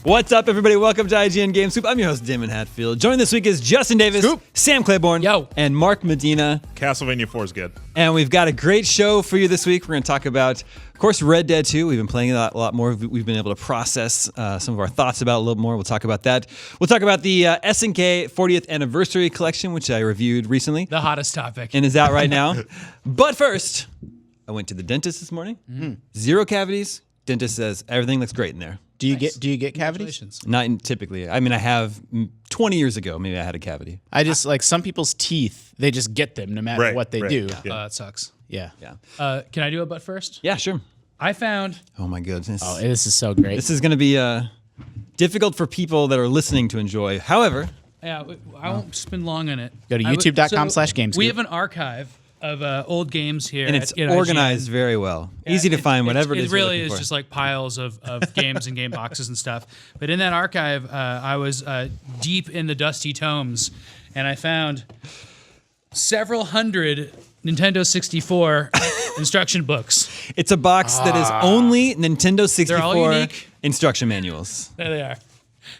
What's up, everybody? Welcome to IGN Game Scoop. I'm your host, Damon Hatfield. Joining this week is Justin Davis, Scoop. Sam Claiborne, Yo. and Mark Medina. Castlevania 4 is good. And we've got a great show for you this week. We're going to talk about, of course, Red Dead 2. We've been playing it a lot more. We've been able to process some of our thoughts about it a little more. We'll talk about that. We'll talk about the SNK 40th Anniversary Collection, which I reviewed recently. The hottest topic. And is out right now. But first, I went to the dentist this morning. Zero cavities. Dentist says everything looks great in there. Do you get cavities? Not typically. I mean, I have 20 years ago, maybe I had a cavity. I just like some people's teeth, they just get them no matter what they do. Yeah. That sucks. Yeah. Can I do it but first? Yeah, sure. I found... Oh, my goodness. Oh, this is so great. This is going to be difficult for people that are listening to enjoy. However... Yeah, I won't spend long on it. Go to youtube.com/gamescoop. We have an archive of old games here. And it's at organized IGN. very well. Easy to find whatever it is. It really you're looking is for. just like piles of games and game boxes and stuff. But in that archive, I was deep in the dusty tomes, and I found several hundred Nintendo 64 instruction books. It's a box that is only Nintendo 64 They're all unique. instruction manuals. There they are.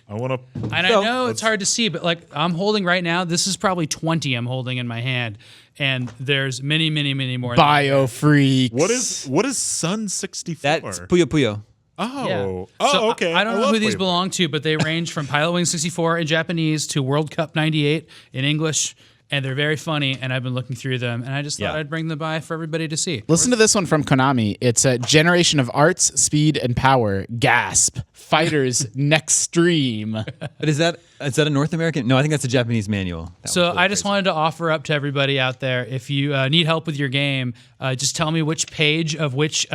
I want to. And I know it's hard to see, but like I'm holding right now, this is probably 20 I'm holding in my hand, and there's many, many, many more. Biofreaks. What is Sun 64? That's Puyo Puyo. Oh. Yeah. Oh, So okay. I don't know who these Puyo Puyo. belong to, but they range from Pilot Wing 64 in Japanese to World Cup 98 in English, and they're very funny, and I've been looking through them, and I just thought I'd bring them by for everybody to see. Listen to this one from Konami. It's a generation of arts, speed, and power. Gasp. Fighters next stream. But is that a North American? No, I think that's a Japanese manual. So I just wanted to offer up to everybody out there, if you need help with your game, just tell me which page of which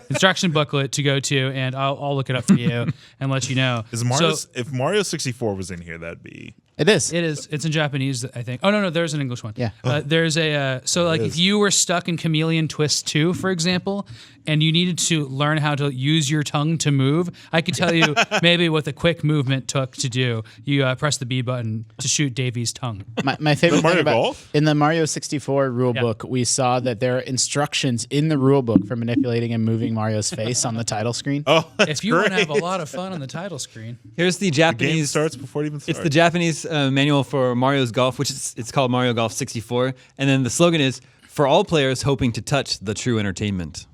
instruction booklet to go to, and I'll look it up for you and let you know. If Mario 64 was in here, that'd be... It is. It is. It's in Japanese, I think. Oh, no, there's an English one. Yeah. There's a... so, like, if you were stuck in Chameleon Twist 2, for example, and you needed to learn how to use your tongue to move, I could tell you maybe what the quick movement took to do. You press the B button to shoot Davy's tongue. My favorite Mario thing about Golf? in the Mario 64 rulebook, we saw that there are instructions in the rulebook for manipulating and moving Mario's face on the title screen. Oh, If you want to have a lot of fun on the title screen. Here's the game Japanese. starts before it even starts. It's the Japanese manual for Mario's Golf, which it's called Mario Golf 64. And then the slogan is, for all players hoping to touch the true entertainment.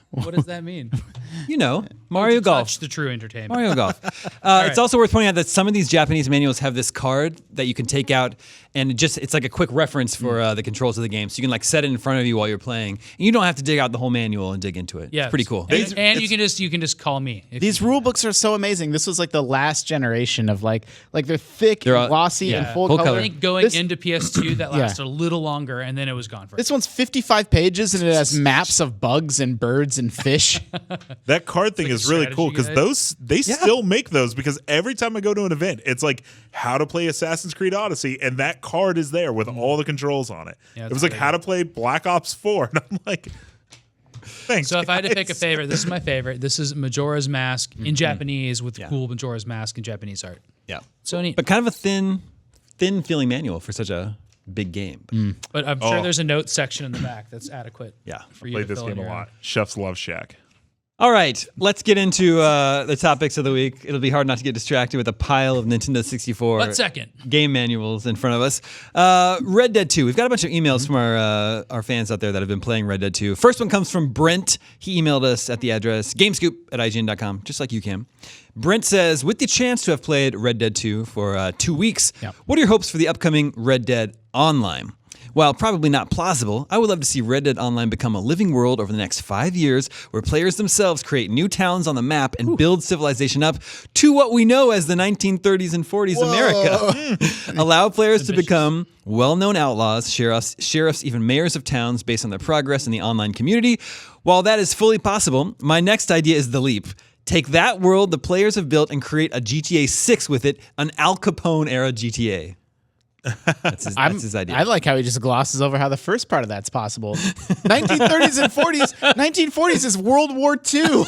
What does that mean? You know, Mario Golf. Touch the true entertainment. Mario Golf. It's also worth pointing out that some of these Japanese manuals have this card that you can take out, and it's like a quick reference for the controls of the game. So you can like set it in front of you while you're playing, and you don't have to dig out the whole manual and dig into it. Yeah, it's pretty cool. And you can just call me. These rule books are so amazing. This was like the last generation of like they're thick, and glossy, and full color. I think going into PS2 that lasted a little longer, and then it was gone for This one's 55 pages, and it has maps of bugs and birds and fish. That card thing is really cool because they still make those, because every time I go to an event, it's like how to play Assassin's Creed Odyssey, and that card is there with all the controls on it. Yeah, it was like how to play Black Ops 4, and I'm like, thanks. So if I had to pick a favorite, this is my favorite. This is Majora's Mask in Japanese with cool Majora's Mask in Japanese art. Yeah. So neat. But kind of a thin feeling manual for such a big game. But I'm sure there's a notes section in the back that's adequate. Yeah. For you Played to this fill in game a your own. lot. Chef's Love Shack. All right, let's get into the topics of the week. It'll be hard not to get distracted with a pile of Nintendo 64 But second. game manuals in front of us. Red Dead 2. We've got a bunch of emails from our fans out there that have been playing Red Dead 2. First one comes from Brent. He emailed us at the address gamescoop@ign.com, just like you can. Brent says, with the chance to have played Red Dead 2 for 2 weeks, what are your hopes for the upcoming Red Dead Online? While probably not plausible, I would love to see Red Dead Online become a living world over the next 5 years, where players themselves create new towns on the map and build civilization up to what we know as the 1930s and 40s America. Allow players to become well-known outlaws, sheriffs, even mayors of towns based on their progress in the online community. While that is fully possible, my next idea is the leap. Take that world the players have built and create a GTA 6 with it, an Al Capone-era GTA. That's his idea. I like how he just glosses over how the first part of that's possible. 1930s and 40s. 1940s is World War II.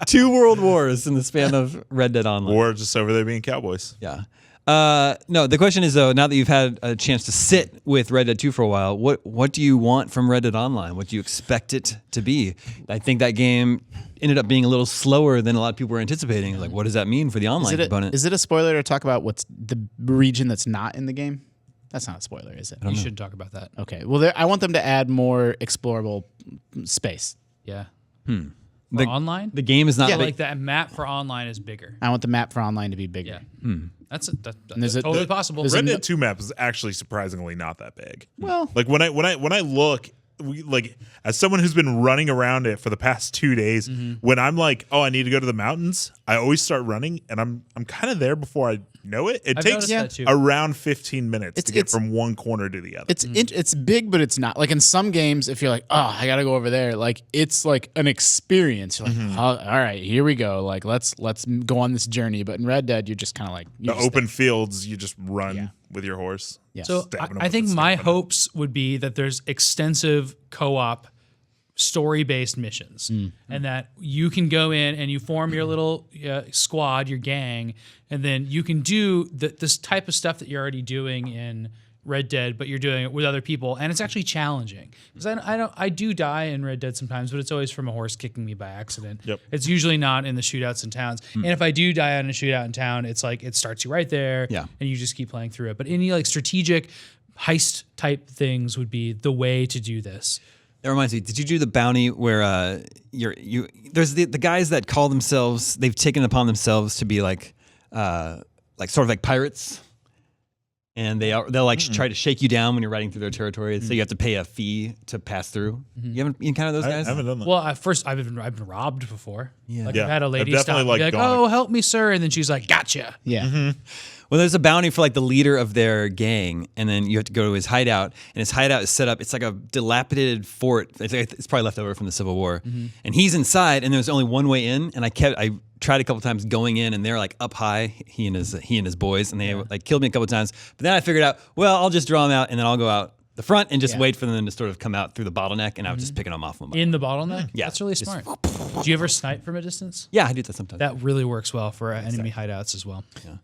Two world wars in the span of Red Dead Online. Or just over there being cowboys. Yeah. No, the question is though, now that you've had a chance to sit with Red Dead 2 for a while, what do you want from Red Dead Online? What do you expect it to be? I think that game ended up being a little slower than a lot of people were anticipating. Like, what does that mean for the online component? Is it a spoiler to talk about what's the region that's not in the game? That's not a spoiler, is it? You should talk about that. Okay. Well, I want them to add more explorable space. Yeah. The online? The game is not like that map for online is bigger. I want the map for online to be bigger. Yeah. That's totally possible. Red Dead 2 map is actually surprisingly not that big. Well, like when I look, like as someone who's been running around it for the past 2 days, when I'm like, oh, I need to go to the mountains, I always start running, and I'm kind of there before I know it. It takes around 15 minutes to get from one corner to the other. It's big, but it's not. Like in some games, if you're like, oh, I gotta go over there, like it's like an experience. You're like, oh, all right, here we go. Like let's go on this journey. But in Red Dead, you're just kind of like the open fields. You just run with your horse. Yeah. So I think my hopes would be that there's extensive co-op story-based missions and that you can go in and you form your little squad, your gang, and then you can do this type of stuff that you're already doing in Red Dead, but you're doing it with other people, and it's actually challenging because I do die in Red Dead sometimes, but it's always from a horse kicking me by accident. Yep. It's usually not in the shootouts in towns, and if I do die in a shootout in town, it's like it starts you right there, and you just keep playing through it. But any like strategic heist type things would be the way to do this. That reminds me. Did you do the bounty where there's the guys that call themselves, they've taken upon themselves to be like sort of like pirates, and they'll like try to shake you down when you're riding through their territory, so you have to pay a fee to pass through. You haven't encountered those guys? I haven't done that. Well, at first I've been robbed before. Yeah. I've had a lady I've stop definitely, and be like, "Oh, help me, sir," and then she's like, "Gotcha." Yeah. Well, there's a bounty for like the leader of their gang, and then you have to go to his hideout, and his hideout is set up. It's like a dilapidated fort. It's probably left over from the Civil War, and he's inside, and there's only one way in. And I tried a couple times going in, and they're like up high, he and his boys, and they like killed me a couple times. But then I figured out, well, I'll just draw them out, and then I'll go out the front and just wait for them to sort of come out through the bottleneck, and I was just picking them off. In the bottleneck? Yeah. That's really smart. Do you ever snipe from a distance? Yeah, I do that sometimes. That really works well for enemy hideouts as well. Yeah.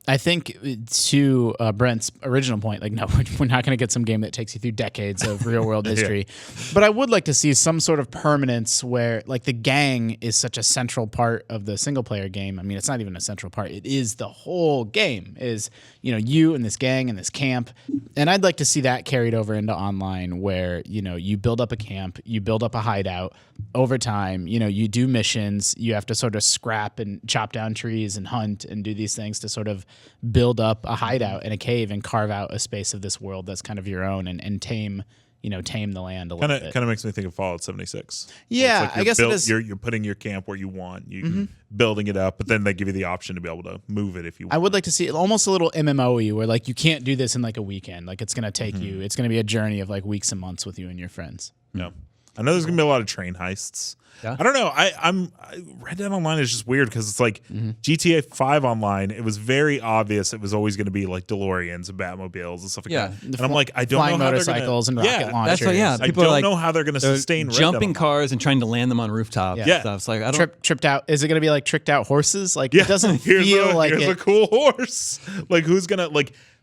I think to Brent's original point, like, no, we're not going to get some game that takes you through decades of real world history. But I would like to see some sort of permanence where, like, the gang is such a central part of the single player game. I mean, it's not even a central part. It is the whole game is, you and this gang and this camp. And I'd like to see that carried over into online where, you build up a camp, you build up a hideout over time, you do missions, you have to sort of scrap and chop down trees and hunt and do these things to sort of build up a hideout in a cave and carve out a space of this world that's kind of your own and tame the land a little bit. Kind of makes me think of Fallout 76. Yeah, I guess it is. You're putting your camp where you want, building it up, but then they give you the option to be able to move it if you want. I would like to see almost a little MMO-y where like you can't do this in like a weekend. Like it's going to take you, it's going to be a journey of like weeks and months with you and your friends. Yeah. I know there's gonna be a lot of train heists. Yeah. I don't know. Red Dead Online is just weird because it's like GTA 5 Online. It was very obvious it was always going to be like DeLoreans and Batmobiles and stuff like that. And I'm like, I don't know how motorcycles and rocket launchers. That's people I don't know how they're going to sustain jumping cars and trying to land them on rooftops. Yeah. Stuff. It's like I don't tripped out. Is it going to be like tricked out horses? Like it doesn't feel like here's a cool horse. Like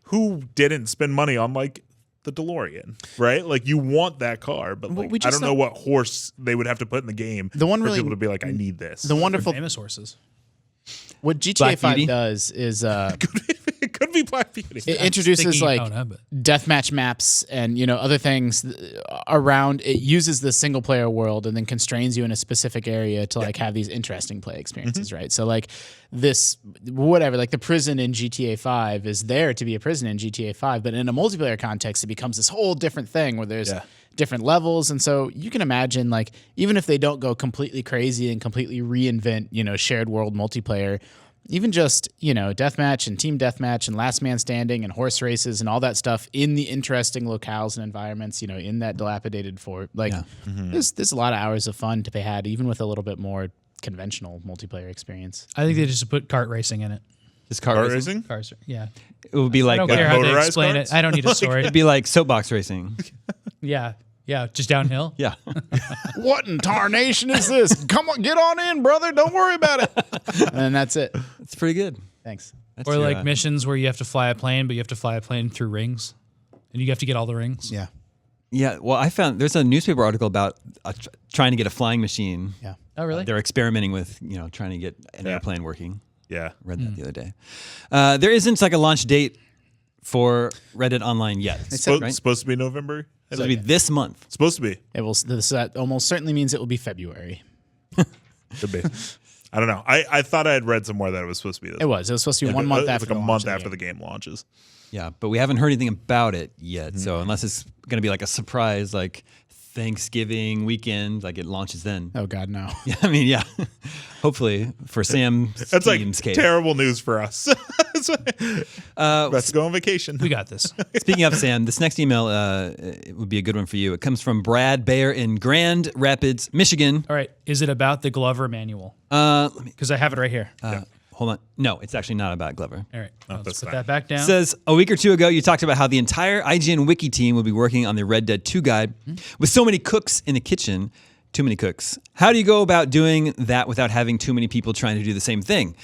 who didn't spend money on like the DeLorean, right? Like you want that car, but like, I don't know what horse they would have to put in the game for people to be like, I need this. The wonderful famous horses. What GTA 5 does is it could be Black Beauty. It introduces like deathmatch maps and other things around. It uses the single player world and then constrains you in a specific area to like have these interesting play experiences, right? So like this whatever, like the prison in GTA 5 is there to be a prison in GTA 5, but in a multiplayer context, it becomes this whole different thing where there's different levels. And so you can imagine like even if they don't go completely crazy and completely reinvent, shared world multiplayer, even just, deathmatch and team deathmatch and last man standing and horse races and all that stuff in the interesting locales and environments, in that dilapidated fort. Like there's a lot of hours of fun to be had, even with a little bit more conventional multiplayer experience. I think they just put kart racing in it. Just kart racing? Cars, yeah. It would be like I don't care how they explain it. I don't need a story. It'd be like soapbox racing. Yeah, just downhill. Yeah. What in tarnation is this? Come on, get on in, brother. Don't worry about it. And that's it. It's pretty good. Thanks. That's Or true, like missions where you have to fly a plane, but you have to fly a plane through rings, and you have to get all the rings. Yeah. Yeah, well, I found there's a newspaper article about trying to get a flying machine. Yeah. Oh, really? They're experimenting with, trying to get an airplane working. Yeah. Read that the other day. There isn't like a launch date for Reddit Online yet. Right? Supposed to be November. It's supposed to be this month. Supposed to be. It will. That almost certainly means it will be February. Could be. I don't know. I thought I had read somewhere that it was supposed to be this. It was. It was supposed to be 1 month after. Like a the month launch of after game. the game launches. Yeah, but we haven't heard anything about it yet. So unless it's going to be like a surprise, like Thanksgiving weekend, like it launches then. Oh God, no. Yeah, I mean, yeah. Hopefully for Sam's That's like team's case. terrible news for us. Best to go on vacation. We got this. Speaking of Sam, this next email it would be a good one for you. It comes from Brad Bayer in Grand Rapids, Michigan. All right. Is it about the Glover manual? Let me Because I have it right here. hold on. No, it's actually not about Glover. All right. that's Let's put fine. that back down. It says a week or two ago, you talked about how the entire IGN wiki team will be working on the Red Dead 2 guide. With so many cooks in the kitchen, too many cooks. How do you go about doing that without having too many people trying to do the same thing?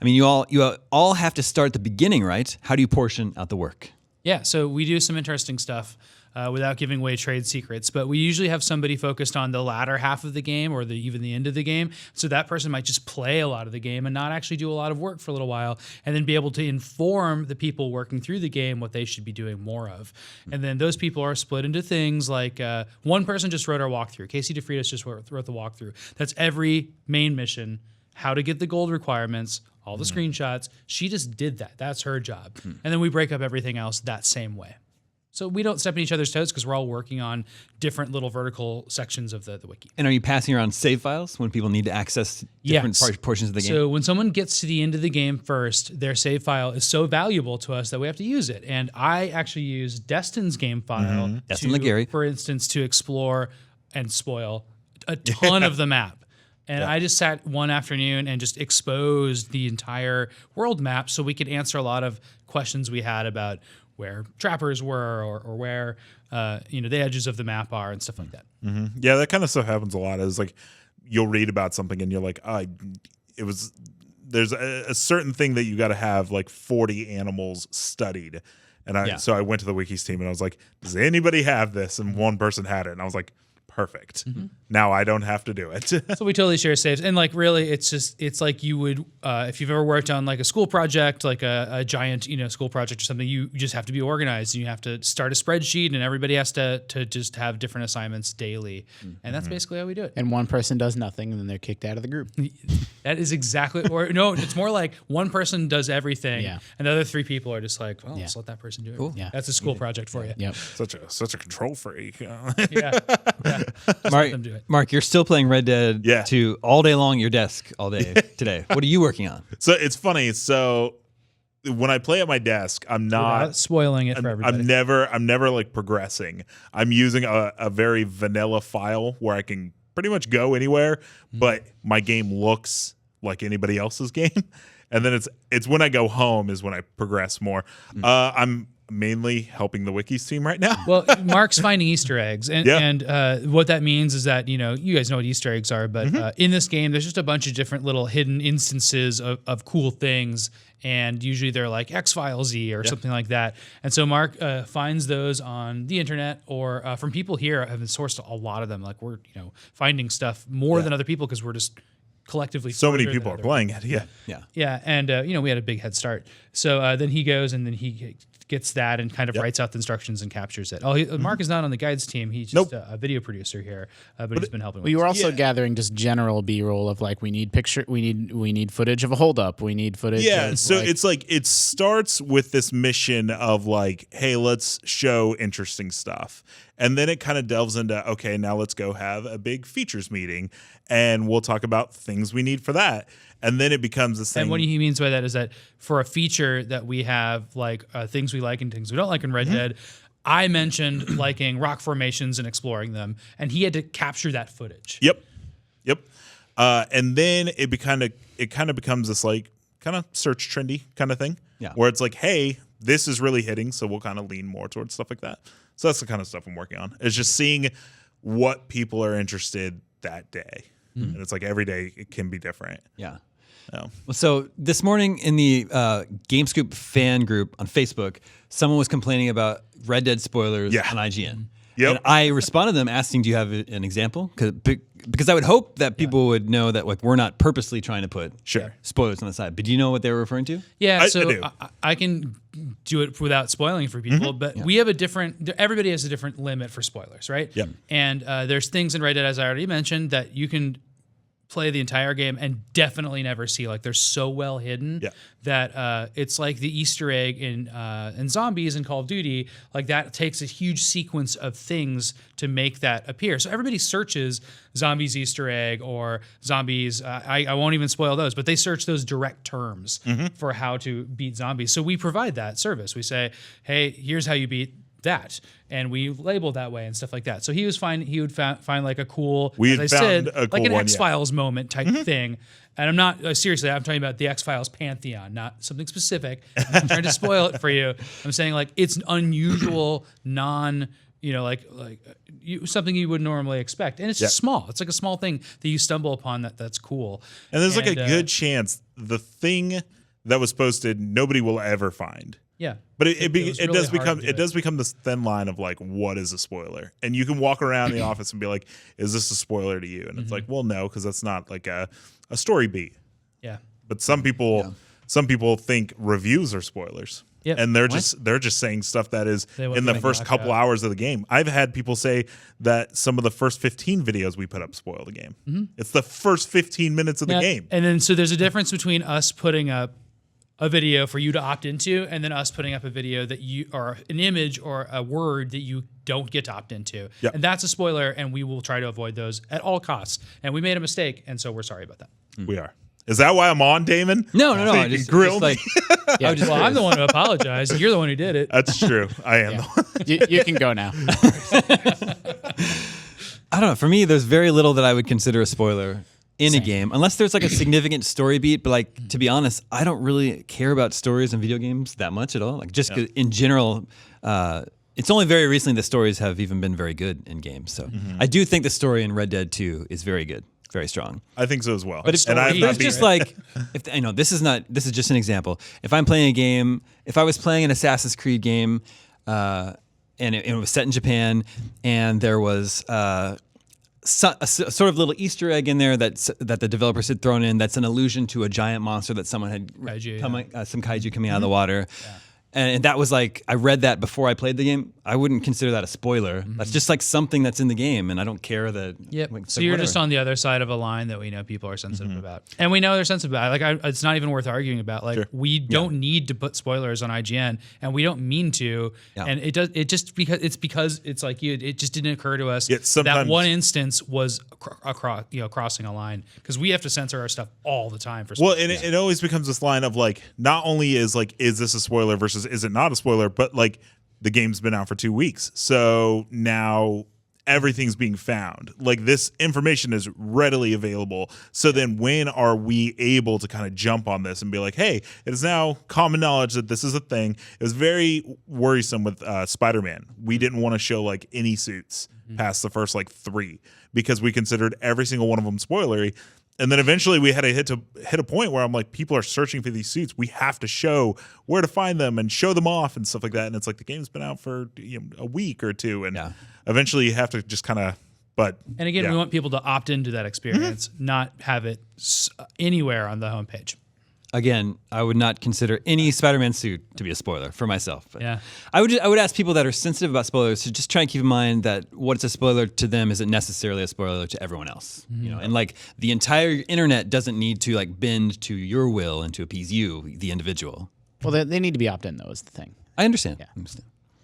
I mean, you all have to start at the beginning, right? How do you portion out the work? Yeah, so we do some interesting stuff without giving away trade secrets, but we usually have somebody focused on the latter half of the game or even the end of the game. So that person might just play a lot of the game and not actually do a lot of work for a little while, and then be able to inform the people working through the game what they should be doing more of. And then those people are split into things like one person just wrote our walkthrough. Casey DeFritas just wrote the walkthrough. That's every main mission, how to get the gold requirements, all the screenshots. She just did that. That's her job. And then we break up everything else that same way. So we don't step in each other's toes because we're all working on different little vertical sections of the wiki. And are you passing around save files when people need to access different Yes. portions of the game? So when someone gets to the end of the game first, their save file is so valuable to us that we have to use it. And I actually use Destin's game file, Destin Legary. for instance, to explore and spoil a ton of the map. And I just sat one afternoon and just exposed the entire world map so we could answer a lot of questions we had about where trappers were or where the edges of the map are and stuff like that. Yeah, that kind of stuff happens a lot. Is like you'll read about something and you're like, there's a certain thing that you got to have like 40 animals studied. And so I went to the wikis team and I was like, does anybody have this? And one person had it. And I was like, perfect. Now I don't have to do it. So we totally share saves, and like really, it's like you would if you've ever worked on like a school project, like a giant school project or something. You just have to be organized, and you have to start a spreadsheet, and everybody has to just have different assignments daily, and that's basically how we do it. And one person does nothing, and then they're kicked out of the group. That is exactly, or no, it's more like one person does everything, Yeah. and the other three people are just like, well, let's let that person do it. Yeah. That's a school project for you. Yep. Such a control freak. Yeah. Mark, them do it. Mark, you're still playing Red Dead 2 all day long at your desk all day today. What are you working on? So it's funny. So when I play at my desk, I'm not spoiling it for everybody. I'm never like progressing. I'm using a very vanilla file where I can pretty much go anywhere, but my game looks like anybody else's game. And then it's when I go home is when I progress more. I'm mainly helping the wikis team right now. Well, Mark's finding Easter eggs, and what that means is that you guys know what Easter eggs are, but in this game, there's just a bunch of different little hidden instances of cool things, and usually they're like X-Filesy or something like that. And so Mark finds those on the internet or from people here. I've been sourced a lot of them. Like we're finding stuff more than other people because we're just collectively So many further people than are other playing it. Yeah, and we had a big head start. So then he goes and then he gets that and kind of writes out the instructions and captures it. Mark is not on the guides team. He's just a video producer here, but he's been helping. We were also gathering just general B-roll of like we need footage of a holdup. We need footage. Yeah, so it's like it starts with this mission of like, hey, let's show interesting stuff. And then it kind of delves into, okay, now let's go have a big features meeting and we'll talk about things we need for that. And then it becomes this thing. And what he means by that is that for a feature that we have, like things we like and things we don't like in Red Dead, I mentioned liking rock formations and exploring them, and he had to capture that footage. Yep. And then it kind of becomes this like kind of search trendy kind of thing. Yeah. Where it's like, hey, this is really hitting, so we'll kind of lean more towards stuff like that. So that's the kind of stuff I'm working on. It's just seeing what people are interested that day. And it's like every day it can be different. Yeah. No. So this morning in the GameScoop fan group on Facebook, someone was complaining about Red Dead spoilers on IGN. Yep. And I responded to them asking, do you have an example? Because I would hope that people would know that like we're not purposely trying to put spoilers on the side. But do you know what they were referring to? Yeah, I so do. I can do it without spoiling for people, but we have everybody has a different limit for spoilers, right? Yep. And there's things in Red Dead, as I already mentioned, that you can play the entire game and definitely never see. Like they're so well hidden that it's like the Easter egg in zombies in Call of Duty. Like that takes a huge sequence of things to make that appear. So everybody searches zombies Easter egg or zombies. I won't even spoil those, but they search those direct terms for how to beat zombies. So we provide that service. We say, hey, here's how you beat that, and we label that way and stuff like that. So he was fine. He would find like a cool, as I said, like an X-Files moment type thing. And I'm not seriously. I'm talking about the X-Files pantheon, not something specific. I'm not trying to spoil it for you. I'm saying like it's an unusual, something you would normally expect, and it's just small. It's like a small thing that you stumble upon that's cool. And there's like a good chance the thing that was posted nobody will ever find. Yeah, but it does become this thin line of like, what is a spoiler? And you can walk around the office and be like, is this a spoiler to you? And it's like, well, no, because that's not like a story beat. Yeah. But some people think reviews are spoilers. Yep. And they're just saying stuff that is in the first couple hours of the game. I've had people say that some of the first 15 videos we put up spoil the game. It's the first 15 minutes of the game. And then so there's a difference between us putting up a video for you to opt into, and then us putting up a video that you, or an image or a word that you don't get to opt into. Yep. And that's a spoiler, and we will try to avoid those at all costs. And we made a mistake, and so we're sorry about that. We are. Is that why I'm on, Damon? No. So you can grill me? I'm the one who apologized. You're the one who did it. That's true. I am. You can go now. I don't know. For me, there's very little that I would consider a spoiler in a game, unless there's like a significant story beat. But like, to be honest, I don't really care about stories in video games that much at all. Like just in general, it's only very recently that stories have even been very good in games. So I do think the story in Red Dead 2 is very good. Very strong. I think so as well. But if there's just like, if I know this is just an example. If I'm playing a game, if I was playing an Assassin's Creed game, and it was set in Japan, and there was a sort of little Easter egg in there that the developers had thrown in, that's an allusion to a giant monster that someone had some kaiju coming out of the water. Yeah. And that was like, I read that before I played the game. I wouldn't consider that a spoiler. That's just like something that's in the game, and I don't care that. Yep. Like, so you're just on the other side of a line that we know people are sensitive about, and we know they're sensitive about. Like, it's not even worth arguing about. Like, we don't need to put spoilers on IGN, and we don't mean to. Yeah. And it does. It just because it's like it just didn't occur to us that one instance was crossing a line, because we have to censor our stuff all the time for spoilers. Well, and it always becomes this line of like, not only is this a spoiler versus is it not a spoiler, but like the game's been out for 2 weeks, so now everything's being found. Like, this information is readily available. So then when are we able to kind of jump on this and be like, hey, it is now common knowledge that this is a thing. It was very worrisome with Spider-Man. We didn't want to show like any suits past the first like 3, because we considered every single one of them spoilery. And then eventually we had to hit a point where I'm like, people are searching for these suits. We have to show where to find them and show them off and stuff like that. And it's like, the game's been out for a week or 2, and eventually you have to just kind of. But and again, we want people to opt into that experience, not have it anywhere on the homepage. Again, I would not consider any Spider-Man suit to be a spoiler for myself. But I would ask people that are sensitive about spoilers to just try and keep in mind that what's a spoiler to them isn't necessarily a spoiler to everyone else. And like, the entire internet doesn't need to like bend to your will and to appease you, the individual. Well, they need to be opt-in, though, is the thing. I understand.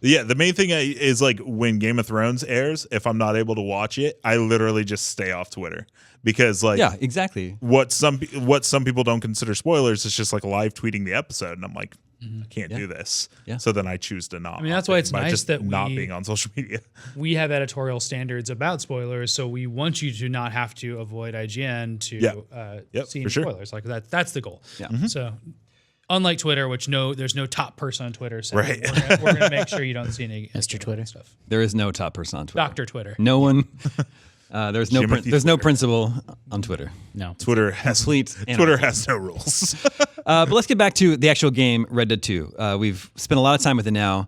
Yeah, the main thing is like, when Game of Thrones airs, if I'm not able to watch it, I literally just stay off Twitter, because like, yeah, exactly. What some people don't consider spoilers is just like live tweeting the episode, and I'm like, I can't do this. Yeah. So then I choose to not. I mean, that's why it's nice that not being on social media. We have editorial standards about spoilers, so we want you to not have to avoid IGN to see spoilers. Like that's the goal. Yeah. So. Unlike Twitter, which there's no top person on Twitter, so we're going to make sure you don't see any Mr. Twitter stuff. There is no top person on Twitter. Dr. Twitter. No one. There's no Jimothy there's no Twitter. principle on Twitter. No. Twitter has Complete Twitter has no rules. But let's get back to the actual game, Red Dead 2. We've spent a lot of time with it now.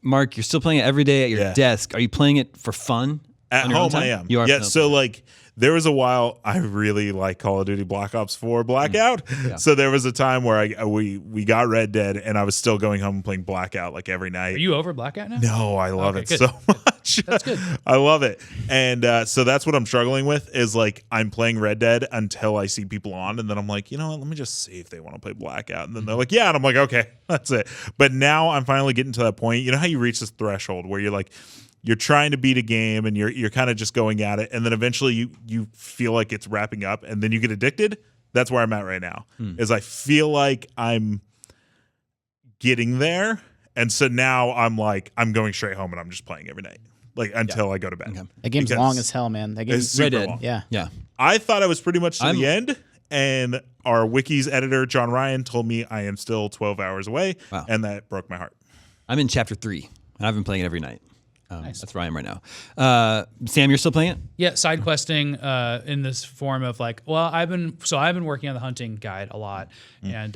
Mark, you're still playing it every day at your Yeah. desk. Are you playing it for fun? At on your own home, time? I am. You are. Yeah. Okay. So like, there was a while I really like Call of Duty Black Ops 4 Blackout. So there was a time where we got Red Dead, and I was still going home and playing Blackout like every night. Are you over Blackout now? No, I love Okay, it good. so much. That's good. I love it. And so that's what I'm struggling with is like I'm playing Red Dead until I see people on. And then I'm like, you know what? Let me just see if they want to play Blackout. And then they're like, yeah. And I'm like, okay, that's it. But now I'm finally getting to that point. You know how you reach this threshold where you're like, you're trying to beat a game and you're kind of just going at it. And then eventually you feel like it's wrapping up and then you get addicted. That's where I'm at right now is I feel like I'm getting there. And so now I'm like, I'm going straight home and I'm just playing every night, like until I go to bed. Okay. That game's Because long as hell, man. That game's It's super Red Dead. long. yeah. Yeah. I thought I was pretty much to I'm- the end, and our Wiki's editor, John Ryan, told me I am still 12 hours away, Wow. and that broke my heart. I'm in chapter 3, and I've been playing it every night. That's where I am right now. Sam, you're still playing it? Yeah, side questing in this form of like, well, I've been working on the hunting guide a lot, and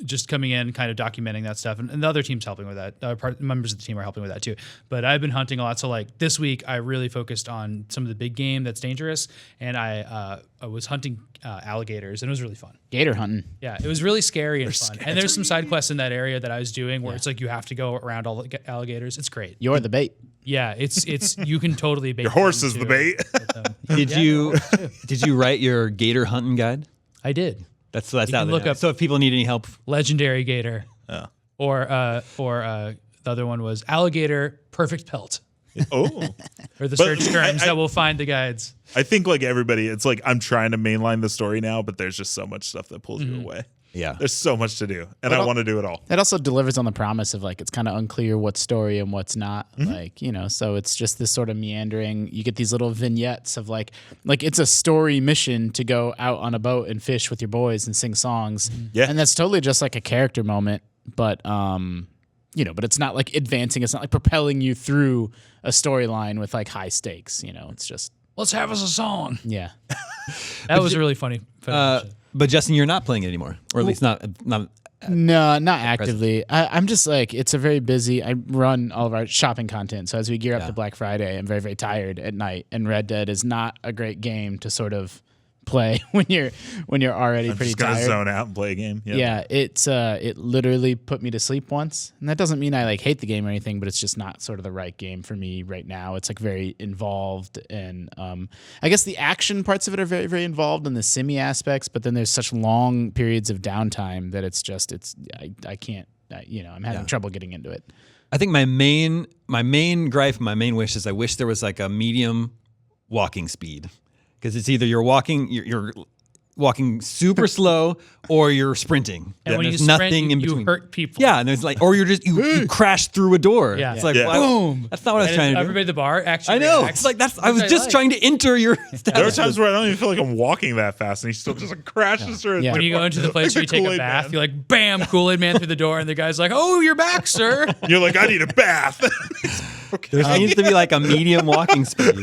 just coming in, kind of documenting that stuff, and the other team's helping with that. Members of the team are helping with that too. But I've been hunting a lot, so like this week, I really focused on some of the big game that's dangerous, and I was hunting alligators, and it was really fun. Gator hunting. Yeah, it was really scary and fun. And there's some side quests in that area that I was doing where it's like you have to go around all the alligators. It's great. You're the bait. Yeah, it's you can totally bait. Your horse them is the too. bait. Did you write your gator hunting guide? I did. That's You out can there look now. up- So if people need any help, Legendary gator. Or the other one was alligator perfect pelt. Oh, Or the But search terms I- that will find the guides. I think like everybody, it's like I'm trying to mainline the story now, but there's just so much stuff that pulls you away. yeah. There's so much to do, and I want to do it all. That also delivers on the promise of like it's kind of unclear what's story and what's not. Like, you know, so it's just this sort of meandering. You get these little vignettes of like it's a story mission to go out on a boat and fish with your boys and sing songs. Yeah. And that's totally just like a character moment, but you know, but it's not like advancing, it's not like propelling you through a storyline with like high stakes, you know. It's just Let's have us a song. yeah. That was really funny. But Justin, you're not playing it anymore, or at least not. No, not actively. I'm just like, it's a very busy, I run all of our shopping content. So as we gear up to Black Friday, I'm very, very tired at night. And Red Dead is not a great game to sort of play when you're already I'm pretty just gonna tired. zone out and play a game. Yeah, it literally put me to sleep once. And that doesn't mean I like hate the game or anything, but it's just not sort of the right game for me right now. It's like very involved, and I guess the action parts of it are very, very involved in the simmy aspects, but then there's such long periods of downtime that I can't, I'm having trouble getting into it. I think my main gripe, my main wish is I wish there was like a medium walking speed, because it's either you're walking super slow or you're sprinting. And when there's you sprint, nothing in you between. hurt people. Yeah, and there's like, or you're just you crash through a door. Yeah. It's like, Yeah. boom. That's not what I was And trying to do. everybody at the bar actually I know. reacts. It's like I was Which just like. trying to enter your. There are times where I don't even feel like I'm walking that fast, and he still just like crashes through it. Yeah. When you go into the place where you take a bath, you're like, bam, Kool-Aid Man through the door, and the guy's like, oh, you're back, sir. You're like, I need a bath. There needs to be like a medium walking speed.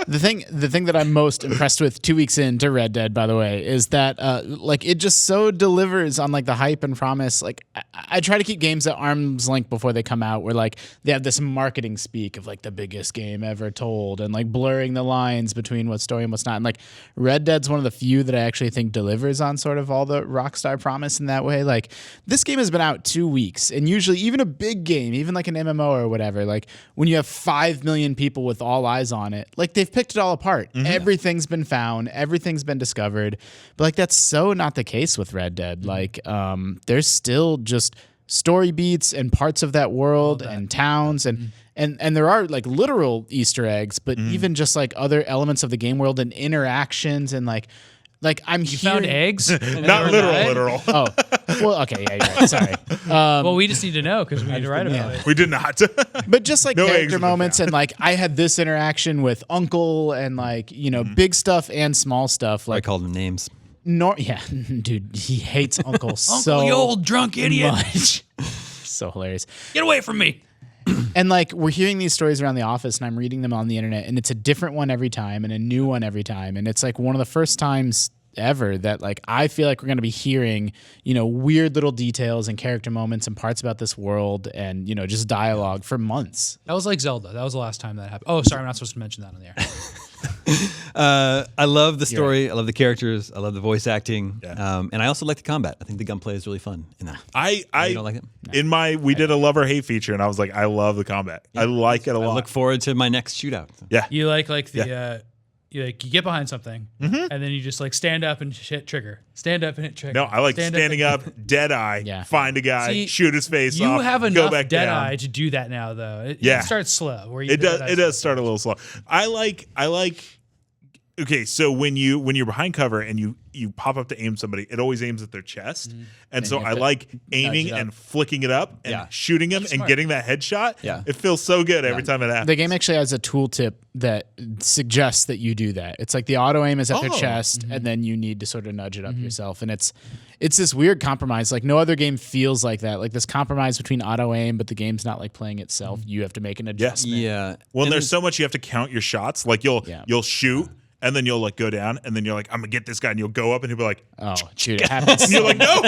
The thing that I'm most impressed with 2 weeks into Red Dead, by the way, is that like it just so delivers on like the hype and promise. Like I try to keep games at arm's length before they come out, where like they have this marketing speak of like the biggest game ever told, and like blurring the lines between what's story and what's not. And like Red Dead's one of the few that I actually think delivers on sort of all the Rockstar promise in that way. Like this game has been out 2 weeks, and usually even a big game, even like an MMO or whatever, like when you have 5 million people with all eyes on it, like they've picked it all apart. Everything's been found, everything's been discovered. But like that's so not the case with Red Dead. Like there's still just story beats and parts of that world and towns and there are like literal Easter eggs, but even just like other elements of the game world and interactions and like I'm You found eggs? Not literal. Oh, well, okay, yeah, you're right. Sorry. Well, we just need to know because we need to write about it. We did not. But just like No eggs character have been moments, found. and like I had this interaction with Uncle, and like big stuff and small stuff. I Like called them names. yeah, dude, he hates Uncle so Uncle, you old drunk idiot. much. So hilarious. Get away from me. And like we're hearing these stories around the office, and I'm reading them on the internet, and it's a different one every time, and a new one every time, and it's like one of the first times ever that like I feel like we're going to be hearing, weird little details and character moments and parts about this world, and just dialogue for months. That was like Zelda. That was the last time that happened. Oh, sorry, I'm not supposed to mention that on the air. I love the story. I love the characters. I love the voice acting. Yeah. And I also like the combat. I think the gunplay is really fun in that. I You don't like it? we did a love or hate feature, and I was like, I love the combat. I like it a I lot. look forward to my next shootout. Yeah. You like the you get behind something and then you just like stand up and hit trigger. Stand up and hit trigger. No, I like standing up, dead eye, find a guy, See, shoot his face You off, have go enough back dead down. eye to do that now, though. It starts slow. Where It does start a little slow. I like. Okay, so when you're behind cover and you pop up to aim somebody, it always aims at their chest, and so I like aiming and flicking it up and shooting them and getting that headshot. Yeah. It feels so good every time it happens. The game actually has a tooltip that suggests that you do that. It's like the auto aim is at their chest, and then you need to sort of nudge it up yourself. And it's this weird compromise. Like no other game feels like that. Like this compromise between auto aim, but the game's not like playing itself. You have to make an adjustment. Yeah. Well, there's so much you have to count your shots. Like you'll shoot. And then you'll like go down, and then you're like, I'm gonna get this guy, and you'll go up, and he'll be like, Oh, shoot, it happens. and you're like, no.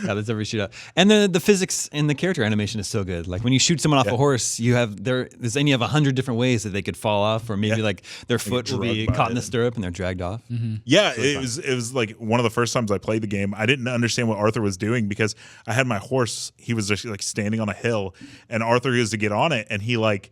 Yeah, that's every shootout. And the physics in the character animation is so good. Like when you shoot someone off a horse, you have 100 different ways that they could fall off, or maybe like their foot will be caught in the stirrup and they're dragged off. Yeah, it was like one of the first times I played the game. I didn't understand what Arthur was doing because I had my horse. He was just like standing on a hill, and Arthur goes to get on it, and he like.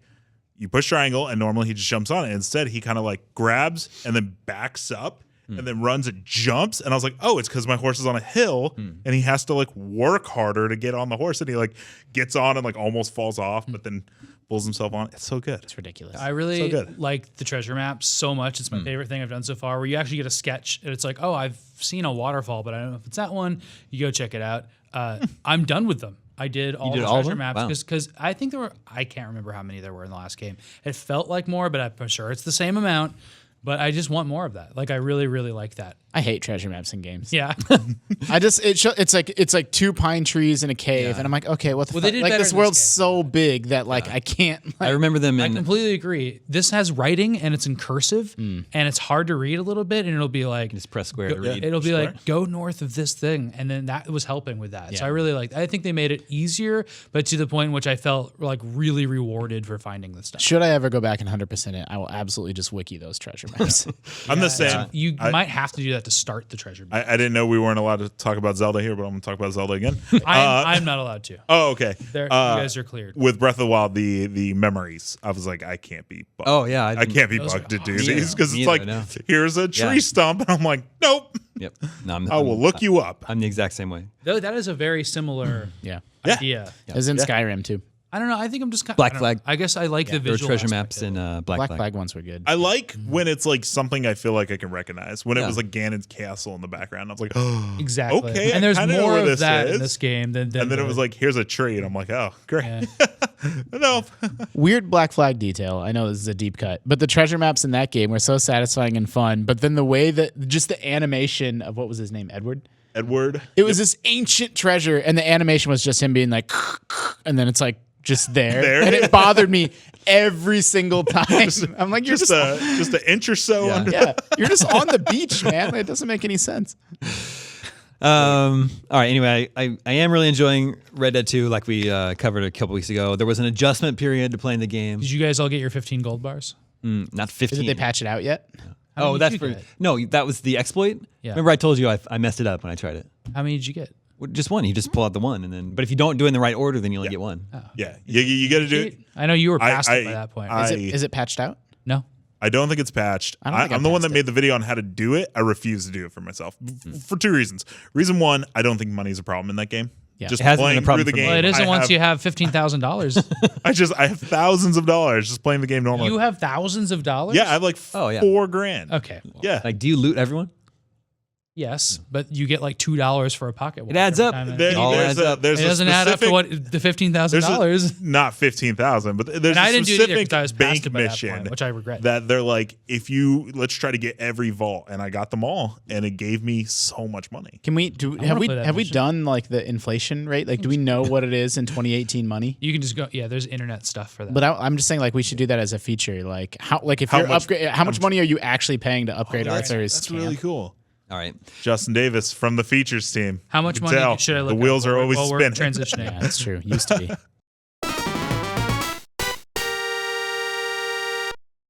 You push triangle, and normally he just jumps on it. Instead, he kind of like grabs and then backs up and then runs and jumps. And I was like, oh, it's because my horse is on a hill and he has to like work harder to get on the horse. And he like gets on and like almost falls off, but then pulls himself on. It's so good. It's ridiculous. I really like the treasure maps so much. It's my favorite thing I've done so far, where you actually get a sketch and it's like, oh, I've seen a waterfall, but I don't know if it's that one. You go check it out. I'm done with them. I did all the treasure maps because I think I can't remember how many there were in the last game. It felt like more, but I'm sure it's the same amount. But I just want more of that. Like I really, really like that. I hate treasure maps in games. Yeah. It's like two pine trees in a cave, and I'm like, okay, what the fuck? they did Like better this in world's this so big that like I can't. Like, I remember them I in. completely agree. This has writing and it's in cursive and it's hard to read a little bit, and it'll be like Just press square to read. it'll be like go north of this thing, and then that was helping with that. So I really liked. I think they made it easier, but to the point in which I felt like really rewarded for finding this stuff. should I ever go back and 100% it, I will absolutely just wiki those treasure maps. I'm the same. You might have to do that to start the treasure map. I didn't know we weren't allowed to talk about Zelda here, but I'm going to talk about Zelda again. I'm not allowed to. Oh, okay. You guys are cleared. With Breath of the Wild, the memories, I was like, I can't be bugged. Oh, yeah. I can't be bugged to do Me these because either. it's like, Me either, no. here's a tree stump. And I'm like, nope. Yep. No, I will look you up. I'm the exact same way. Though that is a very similar yeah. idea. As in Skyrim too. I don't know. I think I'm just Black Flag. I guess I like the There were visual treasure aspect maps of it. in Black Black Flag. Flag ones were good. I like when it's like something I feel like I can recognize. When it Yeah. was like Ganon's castle in the background, I was like, oh, Exactly. okay. And there's I kinda know more where of this that is. in this game than and then it was like, here's a tree, and I'm like, oh, great. Yeah. No, Weird Black Flag detail. I know this is a deep cut, but the treasure maps in that game were so satisfying and fun. But then the way that just the animation of what was his name, Edward? Edward. It was this ancient treasure, and the animation was just him being like, and then it's like just there. And it bothered me every single time. I'm like, you're just an inch or so under. yeah, you're just on the beach, man. It doesn't make any sense. All right. Anyway, I am really enjoying Red Dead 2, like we covered a couple weeks ago. There was an adjustment period to playing the game. Did you guys all get your 15 gold bars? Not 15. Did they patch it out yet? How Oh, many that's did for you get? no. That was the exploit. Yeah. Remember, I told you I messed it up when I tried it. How many did you get? Well, just one. You just pull out the one, and then. But if you don't do it in the right order, then you only get one. Yeah, you got to do it. I know you were past I- it by that point. Is it patched out? No. I don't think it's patched. I don't think I'm I the one that passed made the video on how to do it. I refuse to do it for myself for two reasons. Reason one, I don't think money's a problem in that game. Yeah. Just It hasn't been playing a problem through the for me. game. Well, it isn't I once have, you have $15,000. I have thousands of dollars just playing the game normally. You have thousands of dollars? Yeah, I have like Oh, yeah. $4,000. Okay. Yeah. Like, do you loot everyone? Yes, but you get like $2 for a pocket watch. It adds up. There- all there's adds a, up. there's It a doesn't add up to specific- what the $15,000. Not 15,000, but there's And I a didn't do it either specific 'cause I was past bank it by that mission point, which I regret. that they're like, let's try to get every vault, and I got them all, and it gave me so much money. Can we have we play that have we mission. done like the inflation rate? Like, do we know what it is in 2018 money? You can just go. Yeah, there's internet stuff for that. But I'm just saying, like, we should do that as a feature. Like, if How you're much- how much money are you actually paying to upgrade Arthur's That's camp? really cool. All right. Justin Davis from the features team. How much You can money tell should I look The up wheels are while always we're spinning. transitioning? Yeah, that's true. Used to be.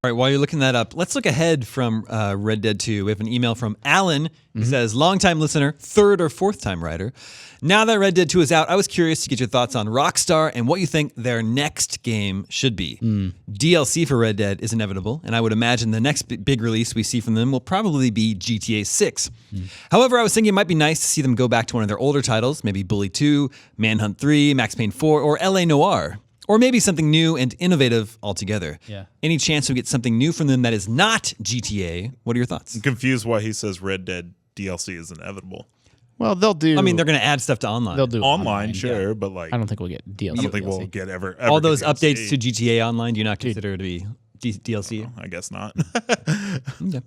All right, while you're looking that up, let's look ahead from Red Dead 2. We have an email from Alan. He says, longtime listener, third or fourth time writer. Now that Red Dead 2 is out, I was curious to get your thoughts on Rockstar and what you think their next game should be. DLC for Red Dead is inevitable, and I would imagine the next big release we see from them will probably be GTA 6. However, I was thinking it might be nice to see them go back to one of their older titles, maybe Bully 2, Manhunt 3, Max Payne 4, or LA Noire. Or maybe something new and innovative altogether. Yeah. Any chance we get something new from them that is not GTA? What are your thoughts? I'm confused why he says Red Dead DLC is inevitable. Well, they'll do. I mean, they're going to add stuff to online. they'll do Online, sure, but like I don't think we'll get DLC. I don't think we'll DLC. get ever All get those DLC. updates to GTA Online, do you not consider to be DLC? I guess not. Okay.